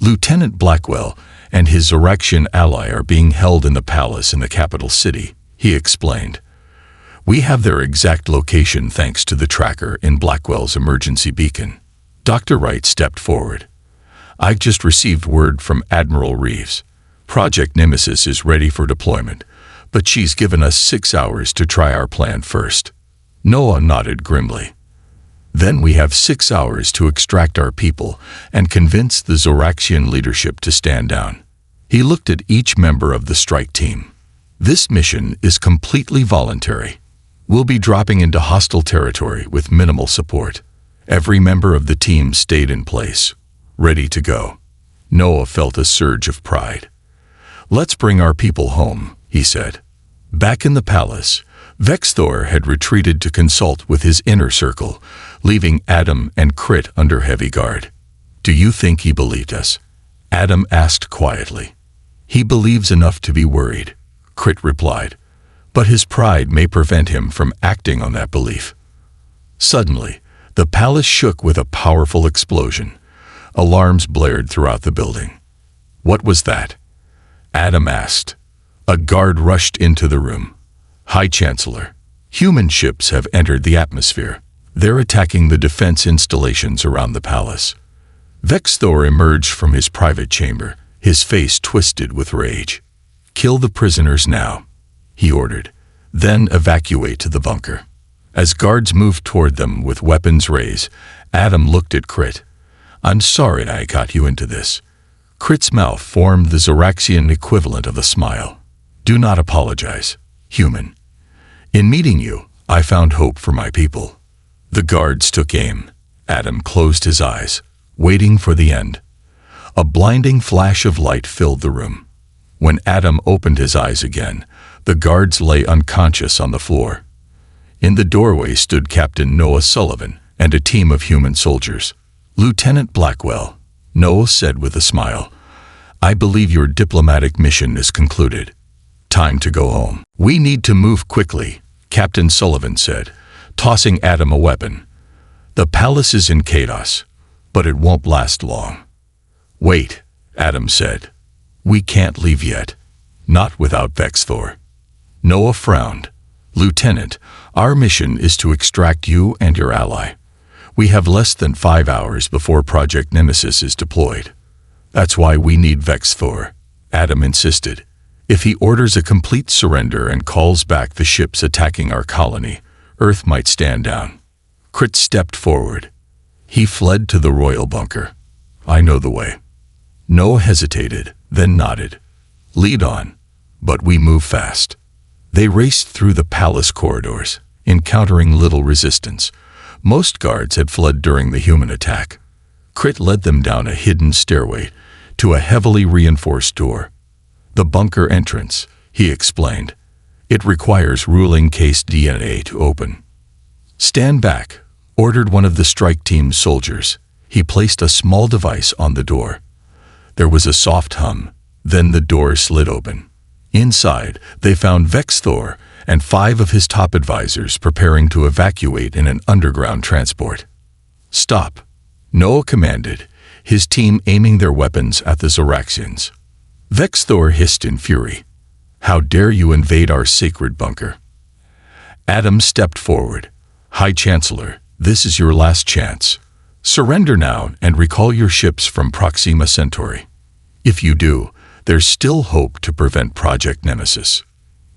Lieutenant Blackwell and his Zoraxian ally are being held in the palace in the capital city, he explained. We have their exact location thanks to the tracker in Blackwell's emergency beacon. Dr. Wright stepped forward. I've just received word from Admiral Reeves. Project Nemesis is ready for deployment, but she's given us 6 hours to try our plan first. Noah nodded grimly. Then we have 6 hours to extract our people and convince the Zoraxian leadership to stand down. He looked at each member of the strike team. This mission is completely voluntary. We'll be dropping into hostile territory with minimal support. Every member of the team stayed in place, ready to go. Noah felt a surge of pride. Let's bring our people home, he said. Back in the palace, Vexthor had retreated to consult with his inner circle, leaving Adam and Crit under heavy guard. Do you think he believed us? Adam asked quietly. He believes enough to be worried, Crit replied, but his pride may prevent him from acting on that belief. Suddenly, the palace shook with a powerful explosion. Alarms blared throughout the building. What was that? Adam asked. A guard rushed into the room. High Chancellor, human ships have entered the atmosphere. They're attacking the defense installations around the palace. Vexthor emerged from his private chamber, his face twisted with rage. Kill the prisoners now, he ordered. Then evacuate to the bunker. As guards moved toward them with weapons raised, Adam looked at Crit. I'm sorry I got you into this. Crit's mouth formed the Zoraxian equivalent of a smile. Do not apologize, human. In meeting you, I found hope for my people. The guards took aim. Adam closed his eyes, waiting for the end. A blinding flash of light filled the room. When Adam opened his eyes again, the guards lay unconscious on the floor. In the doorway stood Captain Noah Sullivan and a team of human soldiers. Lieutenant Blackwell, Noah said with a smile, I believe your diplomatic mission is concluded. Time to go home. We need to move quickly, Captain Sullivan said, tossing Adam a weapon. The palace is in chaos, but it won't last long. Wait, Adam said. We can't leave yet. Not without Vexthor. Noah frowned. Lieutenant, our mission is to extract you and your ally. We have less than 5 hours before Project Nemesis is deployed. That's why we need Vexthor, Adam insisted. If he orders a complete surrender and calls back the ships attacking our colony, Earth might stand down. Crit stepped forward. He fled to the royal bunker. I know the way. Noah hesitated, then nodded. Lead on, but we move fast. They raced through the palace corridors, encountering little resistance. Most guards had fled during the human attack. Crit led them down a hidden stairway to a heavily reinforced door. The bunker entrance, he explained. It requires ruling case DNA to open. Stand back, ordered one of the strike team's soldiers. He placed a small device on the door. There was a soft hum, then the door slid open. Inside, they found Vexthor and 5 of his top advisors preparing to evacuate in an underground transport. Stop, Noah commanded, his team aiming their weapons at the Zoraxians. Vexthor hissed in fury. How dare you invade our sacred bunker? Adam stepped forward. High Chancellor, this is your last chance. Surrender now and recall your ships from Proxima Centauri. If you do, there's still hope to prevent Project Nemesis.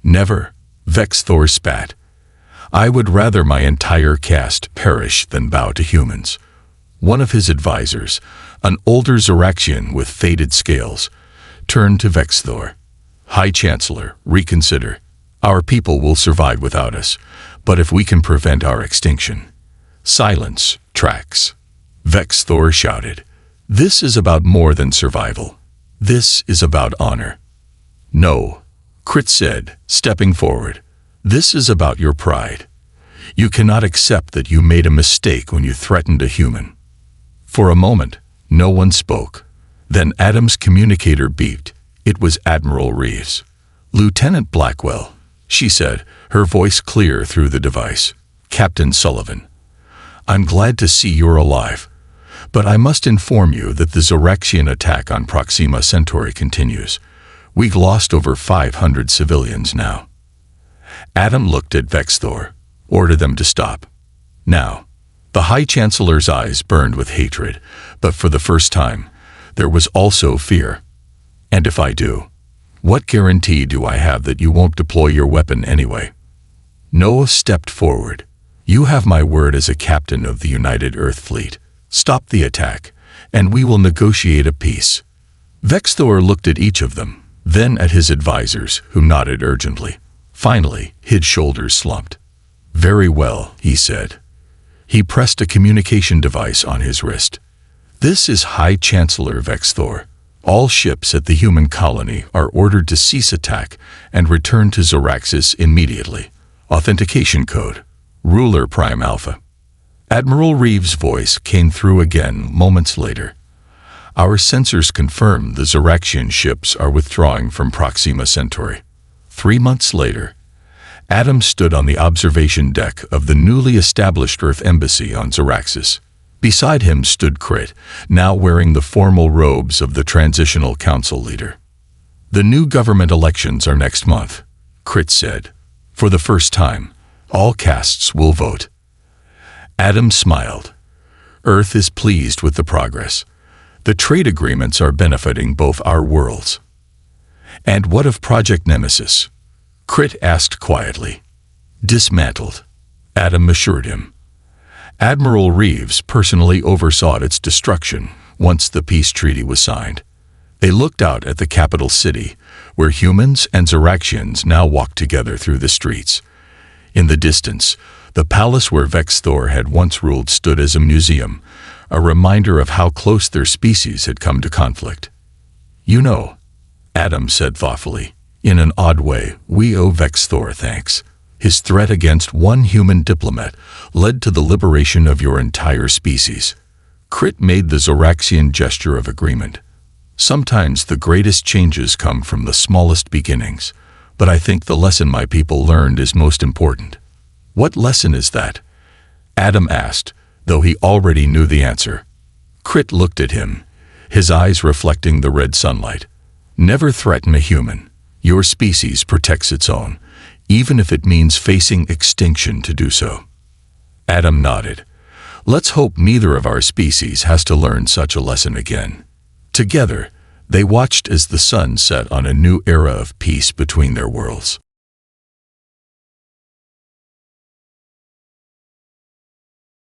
Never, Vex Thor spat. I would rather my entire caste perish than bow to humans. One of his advisors, an older Zoraxian with faded scales, turned to Vex Thor. High Chancellor, reconsider. Our people will survive without us, but if we can prevent our extinction. Silence, Trax. Vex Thor shouted. This is about more than survival. This is about honor. No, Crit said, stepping forward. This is about your pride. You cannot accept that you made a mistake when you threatened a human. For a moment, no one spoke. Then Adam's communicator beeped. It was Admiral Reeves. Lieutenant Blackwell, she said, her voice clear through the device. Captain Sullivan, I'm glad to see you're alive, but I must inform you that the Zoraxian attack on Proxima Centauri continues. We've lost over 500 civilians now. Adam looked at Vex Thor. Order them to stop. Now. The High Chancellor's eyes burned with hatred, but for the first time, there was also fear. And if I do, what guarantee do I have that you won't deploy your weapon anyway? Noah stepped forward. You have my word as a captain of the United Earth Fleet. Stop the attack, and we will negotiate a peace. Vex Thor looked at each of them, then at his advisors, who nodded urgently. Finally, his shoulders slumped. Very well, he said. He pressed a communication device on his wrist. This is High Chancellor Vex Thor. All ships at the human colony are ordered to cease attack and return to Zoraxis immediately. Authentication code. Ruler Prime Alpha. Admiral Reeves' voice came through again moments later. Our sensors confirm the Zoraxian ships are withdrawing from Proxima Centauri. 3 months later, Adam stood on the observation deck of the newly established Earth Embassy on Zoraxis. Beside him stood Crit, now wearing the formal robes of the Transitional Council leader. The new government elections are next month, Crit said. For the first time, all castes will vote. Adam smiled. Earth is pleased with the progress. The trade agreements are benefiting both our worlds. And what of Project Nemesis? Crit asked quietly. Dismantled, Adam assured him. Admiral Reeves personally oversaw its destruction once the peace treaty was signed. They looked out at the capital city, where humans and Zoraxians now walk together through the streets. In the distance, the palace where Vex Thor had once ruled stood as a museum, a reminder of how close their species had come to conflict. You know, Adam said thoughtfully, in an odd way, we owe Vex Thor thanks. His threat against one human diplomat led to the liberation of your entire species. Crit made the Zoraxian gesture of agreement. Sometimes the greatest changes come from the smallest beginnings, but I think the lesson my people learned is most important. What lesson is that? Adam asked, though he already knew the answer. Crit looked at him, his eyes reflecting the red sunlight. Never threaten a human. Your species protects its own, even if it means facing extinction to do so. Adam nodded. Let's hope neither of our species has to learn such a lesson again. Together, they watched as the sun set on a new era of peace between their worlds.